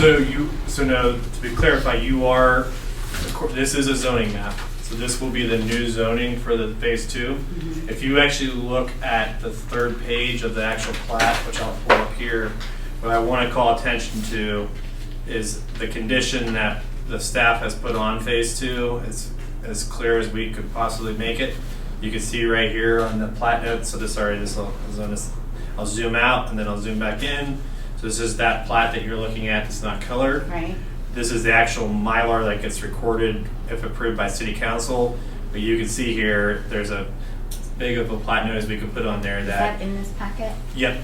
So no, to be clarified, this is a zoning map. So this will be the new zoning for the phase 2. Mhm. If you actually look at the 3rd page of the actual plat, which I'll pull up here, what I want to call attention to is the condition that the staff has put on phase 2 is as clear as we could possibly make it. You can see right here on the plat note. So I'll zoom out and then I'll zoom back in. So this is that plat that you're looking at. It's not colored. Right. This is the actual Mylar that gets recorded if approved by City Council. But you can see here, there's a big of a plat note as we could put on there Is that. that in this packet? Yep.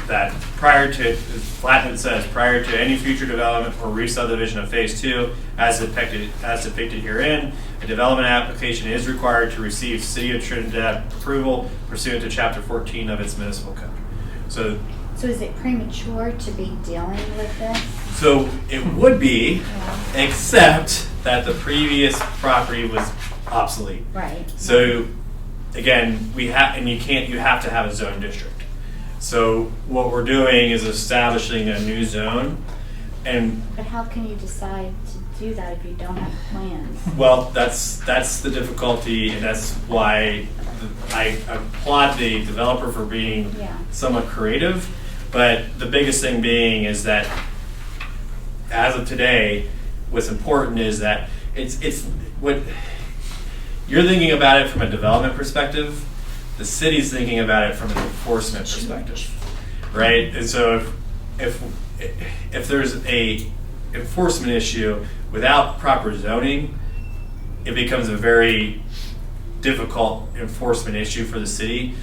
That prior to, plat note says, prior to any future development or re-subdivision of phase 2, as depicted herein, a development application is required to receive City of Trinidad approval pursuant to Chapter 14 of its municipal code. So is it premature to be dealing with this? So it would be, except that the previous property was obsolete. Right. So again, you have to have a zone district. So what we're doing is establishing a new zone, and But how can you decide to do that if you don't have plans? well, that's the difficulty, and that's why I applaud the developer for being Yeah. somewhat creative. But the biggest thing being is that as of today, what's important is that it's what you're thinking about it from a development perspective. The city's thinking about it from an enforcement perspective, right? And so if there's a enforcement issue without proper zoning, it becomes a very difficult enforcement issue for the city.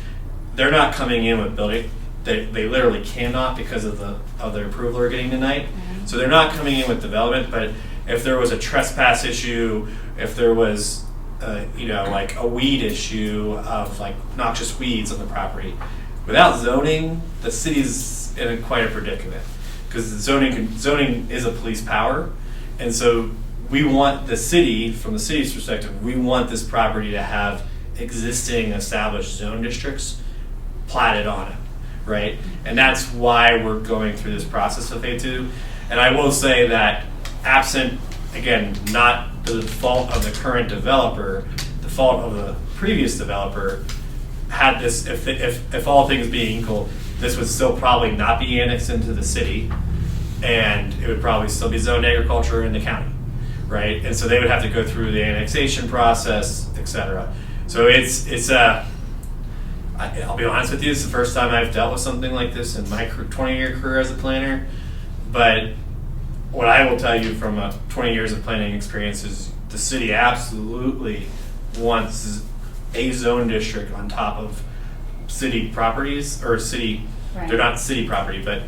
They're not coming in with building. They literally cannot because of the approval they're getting tonight. Mm-hmm. So they're not coming in with development. But if there was a trespass issue, if there was like a weed issue of like noxious weeds on the property, without zoning, the city's in quite a predicament because zoning is a police power, and so we want the city, from the city's perspective, we want this property to have existing established zone districts platted on it. Right, and that's why we're going through this process of phase 2. And I will say that, absent again, not the fault of the current developer, the fault of the previous developer, had this, if all things being equal, this would still probably not be annexed into the city, and it would probably still be zoned agriculture in the county, right? And so they would have to go through the annexation process, etc. So I'll be honest with you, it's the first time I've dealt with something like this in my 20-year career as a planner. But what I will tell you from 20 years of planning experience is the city absolutely wants a zone district on top of city properties, or city, Right. they're not city property, but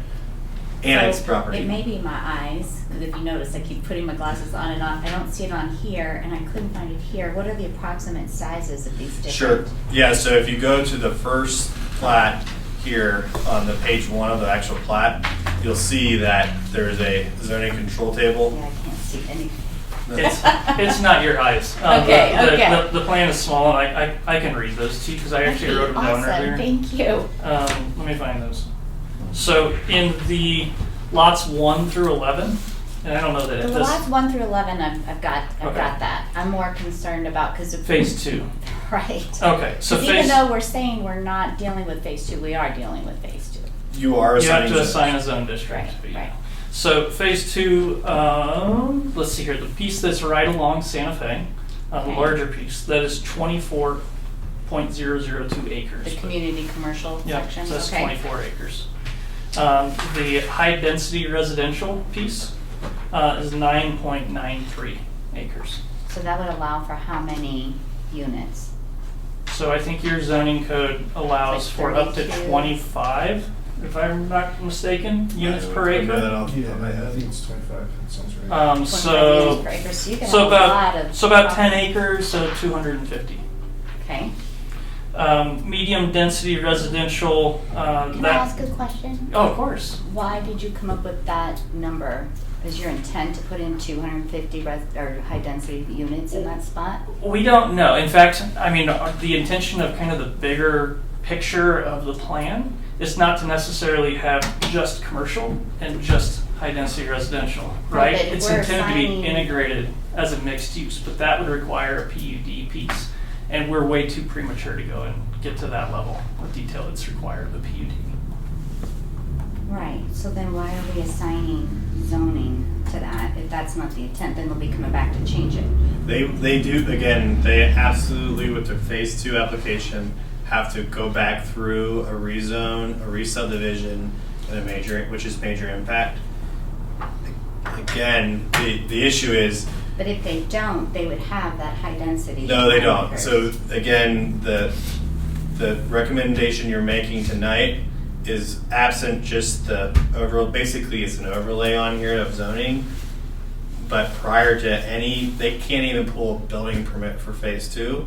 annexed So property. It may be my eyes, because if you notice, I keep putting my glasses on and off. I don't see it on here, and I couldn't find it here. What are the approximate sizes of these different? Sure. Yeah, so if you go to the first plat here on the page 1 of the actual plat, you'll see that there's a zoning control table. Yeah, I can't see any. It's not your eyes. Okay, okay. The plan is small, and I can read those to you because I actually wrote them down earlier. Awesome, thank you. Let me find those. So in the lots 1 through 11, and I don't know that The lots 1 through 11, I've got Okay. that. I'm more concerned about, because of. phase 2. Right. Okay, so 'Cause phase. even though we're saying we're not dealing with phase 2, we are dealing with phase 2. You are You have assigning to zones. assign a zone district. Right, but yeah. right. So phase 2, let's see here, the piece that's right along Santa Fe, the Okay. larger piece, that is 24.002 acres. The community commercial Yeah, section, so that's okay. 24 acres. The high-density residential piece is 9.93 acres. So that would allow for how many units? So I think your zoning code allows Like for up to 32? 25, if I'm not mistaken, units per I don't know that acre. off the top of my I head. think it's 25, that sounds right. 25 units So per acre, so you can so have a lot about of. so about 10 acres, so 250. Okay. Medium density residential. Can I ask a question? Oh, of course. Why did you come up with that number? Is your intent to put in 250 or high density units in that spot? We don't know. In fact, I mean, the intention of kind of the bigger picture of the plan is not to necessarily have just commercial and just high-density residential, right? Right, but if It's we're intended to be assigning- integrated as a mixed use, but that would require a PUD piece. And we're way too premature to go and get to that level of detail that's required of a PUD. Right, so then why are we assigning zoning to that? If that's not the intent, then they'll be coming back to change it. They do, again, they absolutely, with their phase 2 application, have to go back through a rezone, a re-subdivision, and a major, which is major impact. Again, the issue is, But if they don't, they would have that high density. no, they don't. acres. So again, the recommendation you're making tonight is absent just the overall, basically it's an overlay on here of zoning. But prior to they can't even pull a building permit for phase 2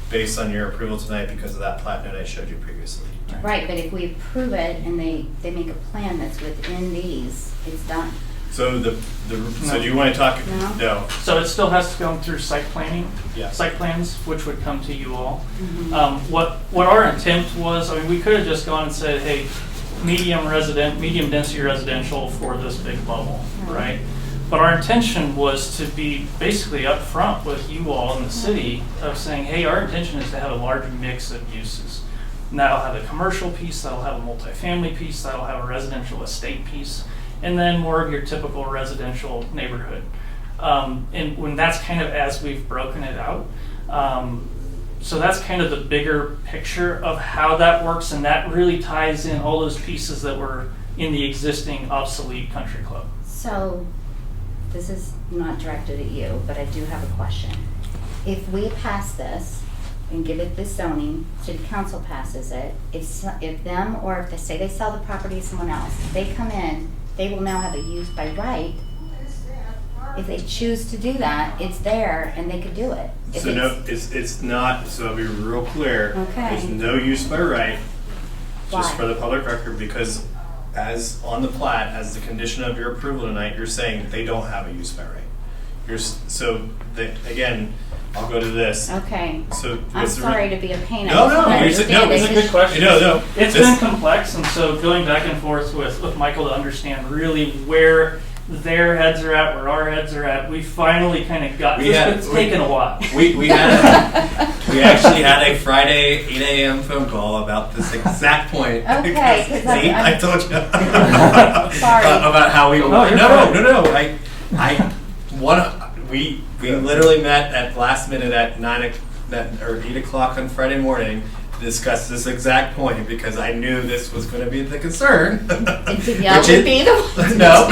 based on your approval tonight because of that plat note I showed you previously. Right, but if we approve it and they make a plan that's within these, it's done. So so do you want to talk? No. No. So it still has to go through site planning, Yeah. site plans, which would come to you all. Mhm. What our intent was, I mean, we could have just gone and said, hey, medium density residential for this big bubble, right? But our intention was to be basically upfront with you all in the city of saying, hey, our intention is to have a large mix of uses. And that'll have a commercial piece, that'll have a multifamily piece, that'll have a residential estate piece, and then more of your typical residential neighborhood. And when that's kind of as we've broken it out. So that's kind of the bigger picture of how that works, and that really ties in all those pieces that were in the existing obsolete country club. So, this is not directed at you, but I do have a question. If we pass this and give it this zoning, city council passes it, if them, or if they say they sell the property to someone else, they come in, they will now have a use by right. If they choose to do that, it's there and they could do it. If So no, it's not, so I'll be real clear. Okay. There's no use by right, just Why? for the public record, because as on the plat, as the condition of your approval tonight, you're saying they don't have a use by right. Again, I'll go to this. Okay. So I'm what's the sorry to be a pain. I No, just no, wanna it's- understand no, it. it's It's a good question. No. It's this- been complex, and so going back and forth with Michael to understand really where their heads are at, where our heads are at, we finally kind of got, it's taken a while. We actually had a Friday 8 a.m. phone call about this exact point. Okay, 'cause See, I'm- I told you. Sorry. About how we. No, you're No. We literally met at last minute at 8 o'clock on Friday morning to discuss this exact point because I knew this was going to be the concern. And Danielle Which would is- be the one. No.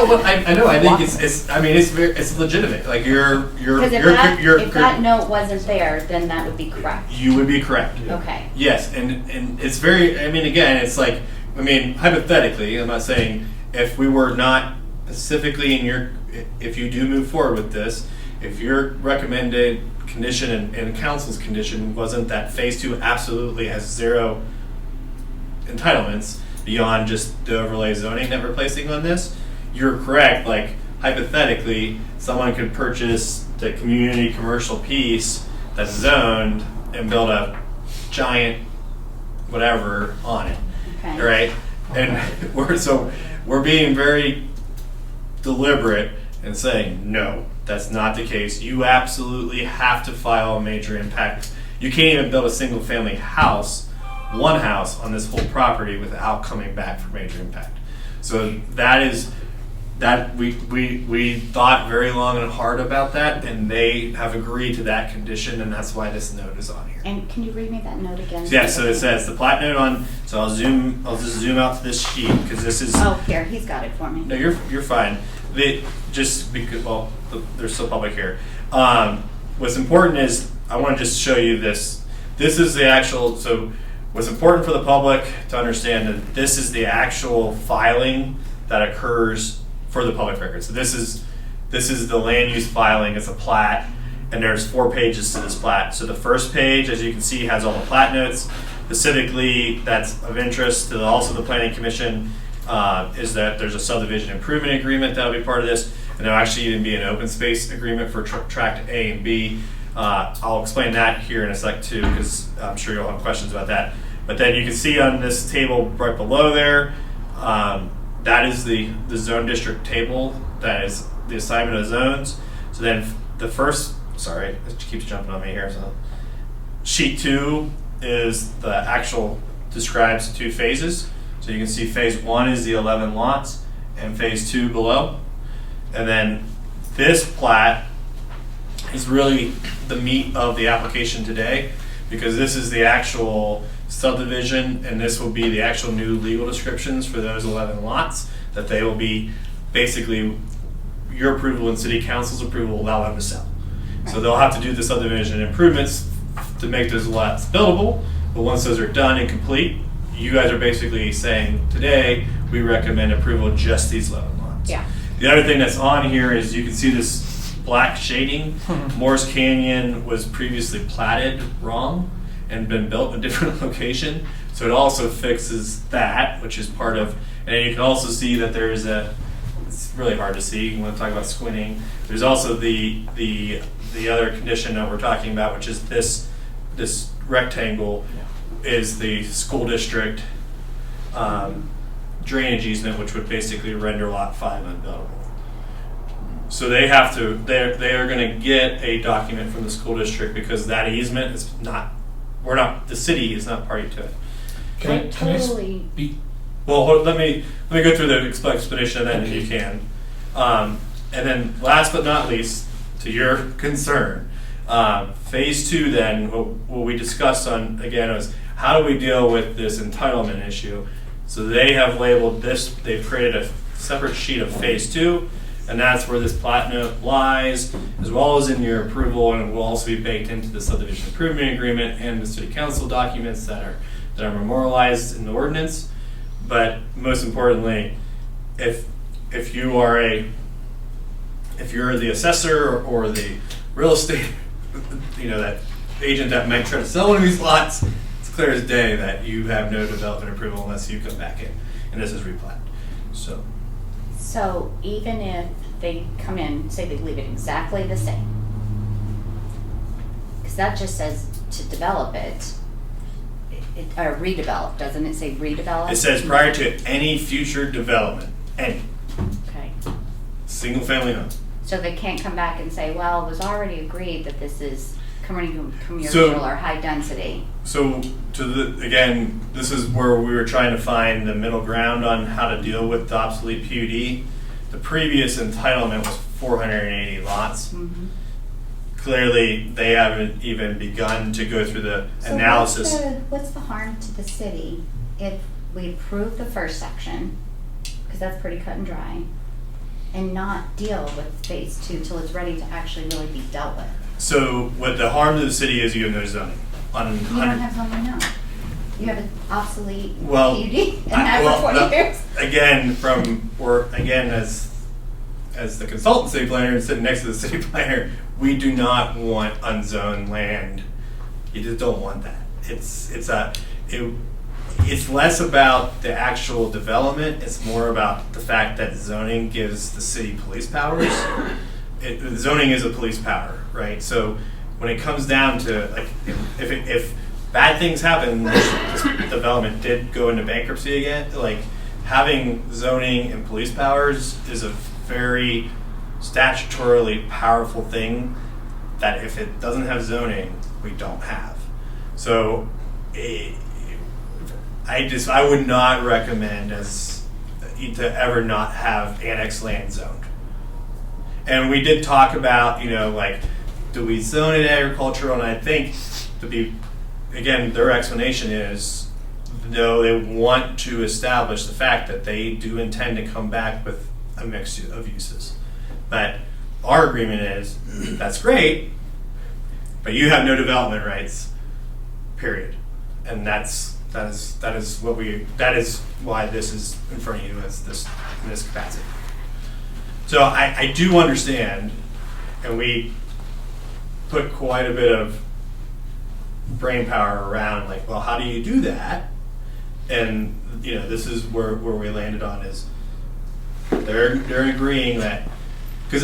But I know. I think it's legitimate. Like you're Because if that note wasn't there, then that would be correct. you would be correct. Okay. Yes, and it's very. I mean, again, it's like. I mean, hypothetically, I'm not saying if we were not specifically if you do move forward with this, if your recommended condition and council's condition wasn't that phase 2 absolutely has 0 entitlements beyond just the overlay zoning that we're placing on this, you're correct. Like hypothetically, someone could purchase the community commercial piece that's zoned and build a giant whatever on it. Okay. Right? And we're being very deliberate and saying, no, that's not the case. You absolutely have to file a major impact. You can't even build a single family house, one house on this whole property without coming back for major impact. So we thought very long and hard about that, and they have agreed to that condition, and that's why this note is on here. And can you read me that note again? Yeah, so it says the plat note on. So I'll just zoom out to this sheet because this is. Oh, here, he's got it for me. No, you're fine. Just because they're still public here. What's important is I want to just show you this. This is the actual. So what's important for the public to understand that this is the actual filing that occurs for the public record. So this is the land use filing. It's a plat, and there's 4 pages to this plat. So the first page, as you can see, has all the plat notes. Specifically, that's of interest to also the Planning Commission is that there's a subdivision improvement agreement that'll be part of this, and there'll actually even be an open space agreement for tract A and B. I'll explain that here in a sec too, because I'm sure you'll have questions about that. But then you can see on this table right below there, that is the zone district table. That is the assignment of zones. So then the first, sorry, it keeps jumping on me here. So sheet 2 is the actual, describes 2 phases. So you can see phase 1 is the 11 lots and phase 2 below. And then this plat is really the meat of the application today, because this is the actual subdivision, and this will be the actual new legal descriptions for those 11 lots that they will be basically, your approval and city council's approval will allow them to sell. So they'll have to do the subdivision improvements to make those lots buildable, but once those are done and complete, you guys are basically saying today we recommend approval of just these 11 lots. Yeah. The other thing that's on here is you can see this black shading. Morris Canyon was previously platted wrong and been built in a different location. So it also fixes that, which is part of, and you can also see that there's a, it's really hard to see, you want to talk about squinting. There's also the other condition that we're talking about, which is this rectangle is the school district drainage easement, which would basically render lot 5 unbuildable. So they have to, they are going to get a document from the school district, because that easement is not, the city is not party to it. Can totally. Well, let me go through the explanation, and then you can. And then last but not least, to your concern, phase 2 then, what we discussed on, again, was how do we deal with this entitlement issue? So they have labeled this, they've created a separate sheet of phase 2, and that's where this plat note lies, as well as in your approval, and it will also be baked into the subdivision improvement agreement and the city council documents that are memorialized in the ordinance. But most importantly, if you're the assessor or the real estate, that agent that might try to sell one of these lots, it's clear as day that you have no development approval unless you come back in and this is replat. So even if they come in, say they leave it exactly the same, because that just says to develop it, or redevelop, doesn't it say redevelop? It says prior to any future development, any. Okay. Single family home. So they can't come back and say, well, it was already agreed that this is commercial or high density. So again, this is where we were trying to find the middle ground on how to deal with the obsolete PUD. The previous entitlement was 480 lots. Mm-hmm. Clearly, they haven't even begun to go through the analysis. What's the harm to the city if we approve the first section, because that's pretty cut and dry, and not deal with phase 2 till it's ready to actually really be dealt with? So what the harm to the city is, you have no zoning. You don't have zoning now. You have an obsolete Well, PUD and have for 20 years. Again, as the consultant city planner and sitting next to the city planner, we do not want unzoned land. You just don't want that. It's less about the actual development. It's more about the fact that zoning gives the city police powers. Zoning is a police power, right? So when it comes down to, like, if bad things happen, this development did go into bankruptcy again, like, having zoning and police powers is a very statutorily powerful thing that if it doesn't have zoning, we don't have. So I would not recommend to ever not have annexed land zoned. And we did talk about, do we zone it agricultural? And I think their explanation is, no, they want to establish the fact that they do intend to come back with a mix of uses. But our agreement is, that's great, but you have no development rights, period. And that is why this is in front of you in this capacity. So I do understand, and we put quite a bit of brain power around, like, well, how do you do that? And this is where we landed on is they're agreeing that, because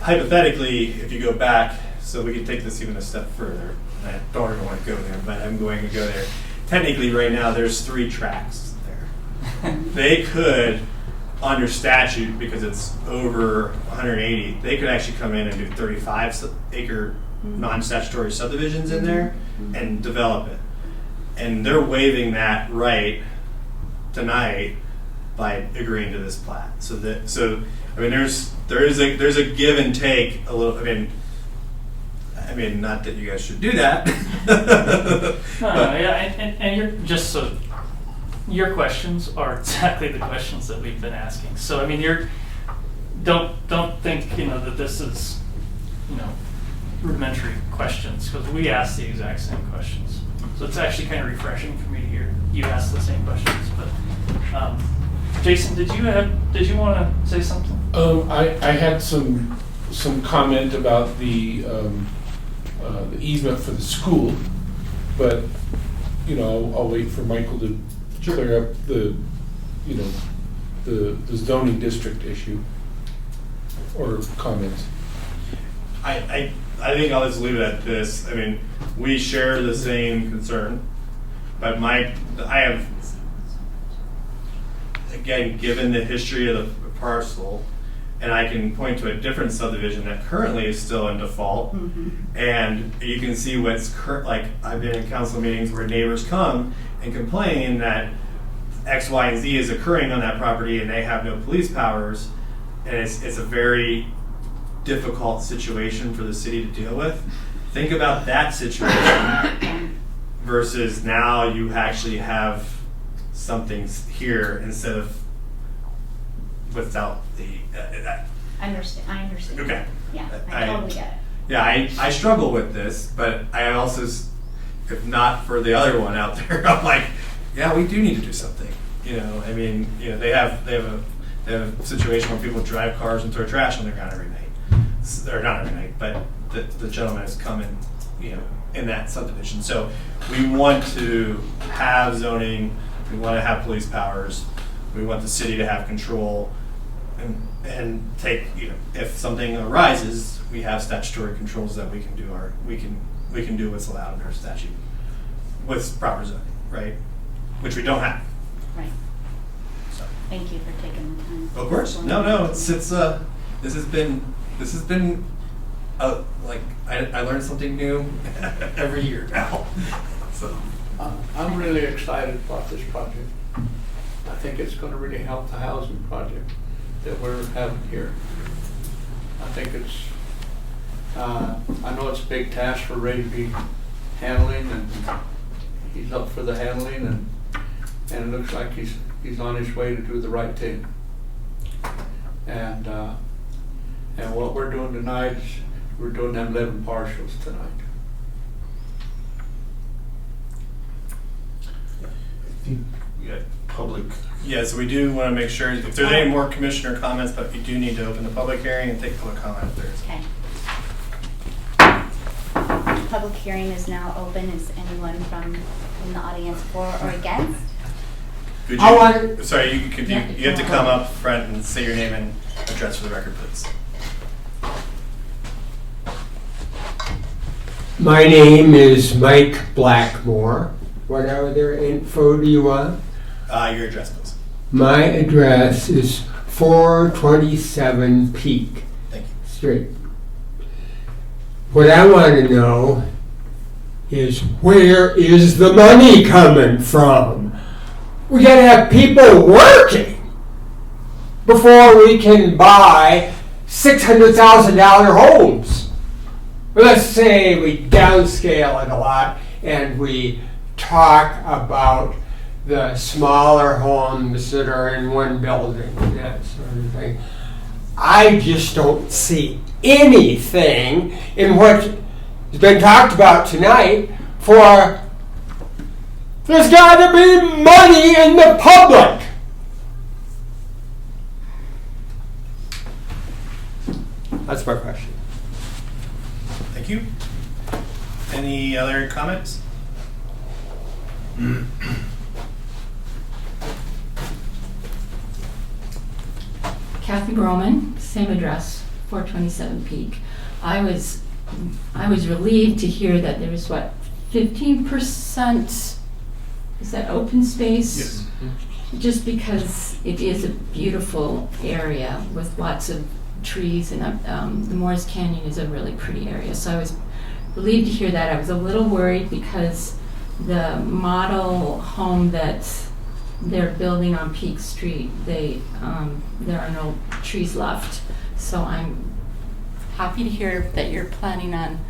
hypothetically, if you go back So we can take this even a step further. I don't even want to go there, but I'm going to go there. Technically, right now, there's 3 tracks there. They could, under statute, because it's over 180, they could actually come in and do 35-acre non-statutory subdivisions in there and develop it. And they're waiving that right tonight by agreeing to this plat. So I mean, there's a give and take a little. I mean, not that you guys should do that. Yeah, and you're just so your questions are exactly the questions that we've been asking. So I mean, don't think that this is rudimentary questions, because we ask the exact same questions. So it's actually kind of refreshing for me to hear you ask the same questions. But Jason, did you want to say something? I had some comment about the easement for the school, but I'll wait for Michael to clear up the zoning district issue or comments. I think I'll just leave it at this. I mean, we share the same concern, but I have, again, given the history of the parcel, and I can point to a different subdivision that currently is still in default, and you can see what's like I've been in council meetings where neighbors come and complain that X, Y, and Z is occurring on that property and they have no police powers, and it's a very difficult situation for the city to deal with. Think about that situation versus now you actually have something here instead of without the. I understand. Okay. Yeah, I totally get it. Yeah, I struggle with this, but I also, if not for the other one out there, I'm like, yeah, we do need to do something. I mean, they have a situation where people drive cars and throw trash on their ground every night. Or not every night, but the gentleman has come in that subdivision. So we want to have zoning, we want to have police powers, we want the city to have control, and take, if something arises, we have statutory controls that we can do we can do what's allowed under statute with proper zoning, right? Which we don't have. Right. So. Thank you for taking the time. Of course. No. It's this has been like I learn something new every year now. So I'm really excited about this project. I think it's going to really help the housing project that we're having here. I think it's, I know it's a big task for Ray to be handling, and he's up for the handling, and it looks like he's on his way to do the right thing. And what we're doing tonight is we're doing them 11 partials tonight. I think we got public. yeah, so we do want to make sure if there's any more commissioner comments, but we do need to open the public hearing and take public comment if there is. Okay. Public hearing is now open. Is anyone from in the audience for or against? Could I you, want- sorry, you have to come up front and say your name and address for the record, please. My name is Mike Blackmore. What other info do you want? Your address, please. My address is 427 Peak Thank you. Street. What I want to know is, where is the money coming from? We gotta have people working before we can buy $600,000 homes. Let's say we downscale it a lot and we talk about the smaller homes that are in one building, that sort of thing. I just don't see anything in what has been talked about tonight for there's got to be money in the public. That's my question. Thank you. Any other comments? Kathy Broman, same address, 427 Peak. I was I was relieved to hear that there was, what, 15%, is that open space? Just because it is a beautiful area with lots of trees, and the Morris Canyon is a really pretty area. So I was relieved to hear that. I was a little worried because the model home that they're building on Peak Street, there are no trees left. So I'm happy to hear that you're planning on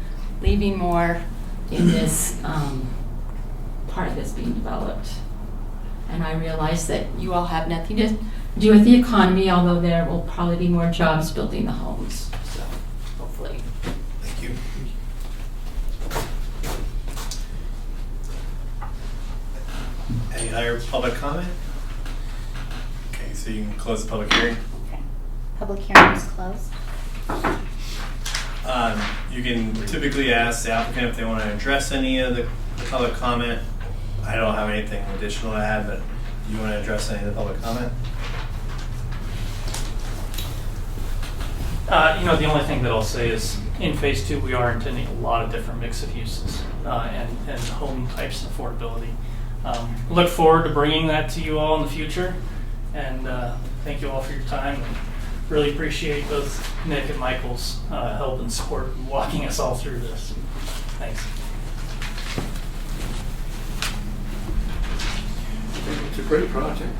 leaving more in this part that's being developed. And I realize that you all have nothing to do with the economy, although there will probably be more jobs building the homes. So hopefully. Thank you. Any other public comment? Okay, so you can close the public hearing. Okay. Public hearing is closed. You can typically ask the applicant if they want to address any of the public comment. I don't have anything additional to add, but do you want to address any of the public comment? The only thing that I'll say is in phase 2, we are intending a lot of different mix of uses and home types and affordability. Look forward to bringing that to you all in the future, and thank you all for your time. Really appreciate both Nick and Michael's help and support in walking us all through this. Thanks. It's a great project.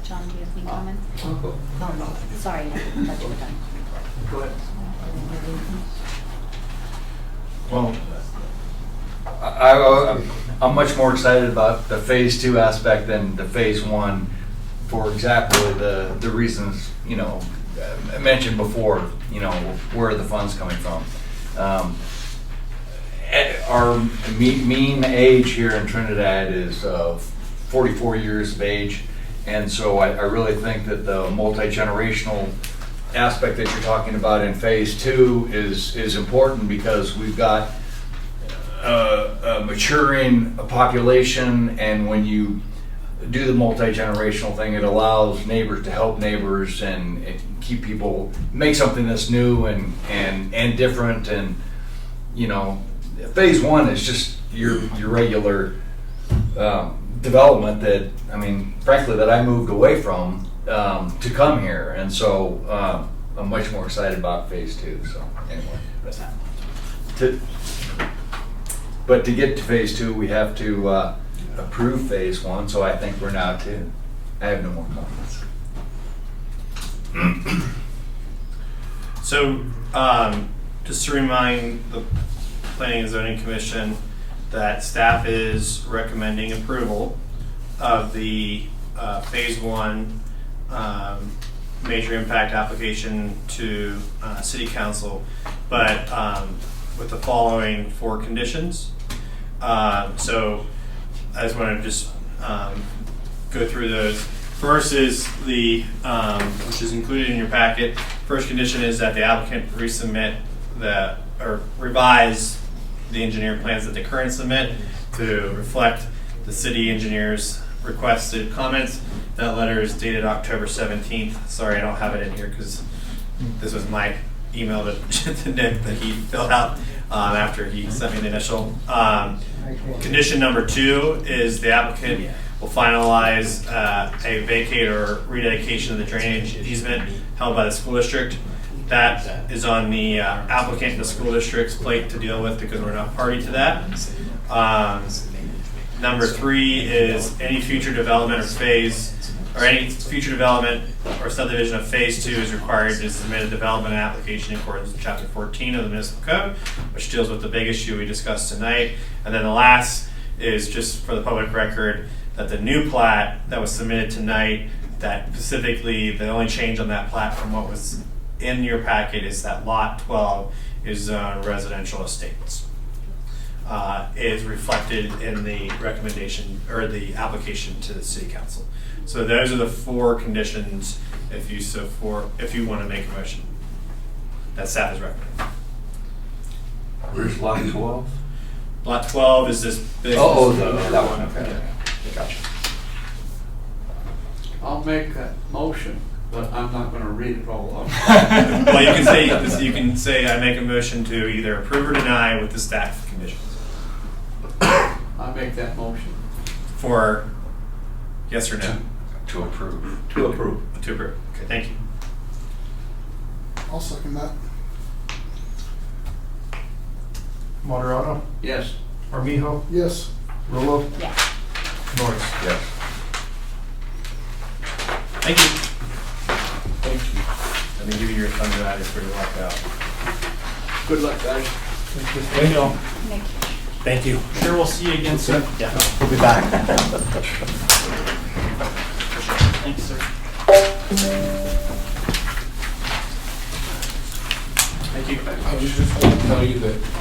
John, do you have any comments? Oh, no. Sorry, I thought you were done. Go ahead. Well, I'm much more excited about the phase 2 aspect than the phase 1 for exactly the reasons, I mentioned before, where are the funds coming from. Our mean age here in Trinidad is 44 years of age, and so I really think that the multi-generational aspect that you're talking about in phase 2 is important, because we've got a maturing population, and when you do the multi-generational thing, it allows neighbors to help neighbors and keep people, make something that's new and different. And phase 1 is just your regular development that, frankly, that I moved away from to come here, and so I'm much more excited about phase 2. So anyway, but to get to phase 2, we have to approve phase 1. So I think we're now to. I have no more comments. So, just to remind the Planning and Zoning Commission that staff is recommending approval of the phase 1 major impact application to City Council, but with the following 4 conditions. So I just want to go through those. First is the, which is included in your packet. First condition is that the applicant resubmit or revise the engineer plans that they currently submit to reflect the city engineer's requested comments. That letter is dated October 17th. Sorry, I don't have it in here because this was my email to Nick that he filled out after he sent me the initial. Condition number 2 is the applicant will finalize a vacate or rededication of the drainage easement held by the school district. That is on the applicant and the school district's plate to deal with because we're not party to that. Number 3 is any future development or subdivision of phase 2 is required to submit a development application in accordance with Chapter 14 of the Municipal Code, which deals with the big issue we discussed tonight. And then the last is just for the public record that the new plat that was submitted tonight, that specifically the only change on that plat from what was in your packet is that lot 12 is residential estates. Is reflected in the recommendation or the application to the City Council. So those are the 4 conditions if you want to make a motion that staff is recommending. Where's lot 12? Lot 12 is this big. That one. Okay. Yeah. Gotcha. I'll make that motion but I'm not gonna read it all off. Well, you can say I make a motion to either approve or deny with the staff conditions. I make that motion. For yes or no? To approve. To approve. To approve. Okay, thank you. I'll second that. Moderato, Yes. Armijo, Yes. Rolo, Yes. Norris. Yes. Thank you. Thank you. Let me give you your thunder eyes for your walk out. Good luck, guys. Thank you. Thank you. Sure, we'll see you again soon. Yeah, we'll be back. Thanks, sir. Thank you. I was just going to tell you that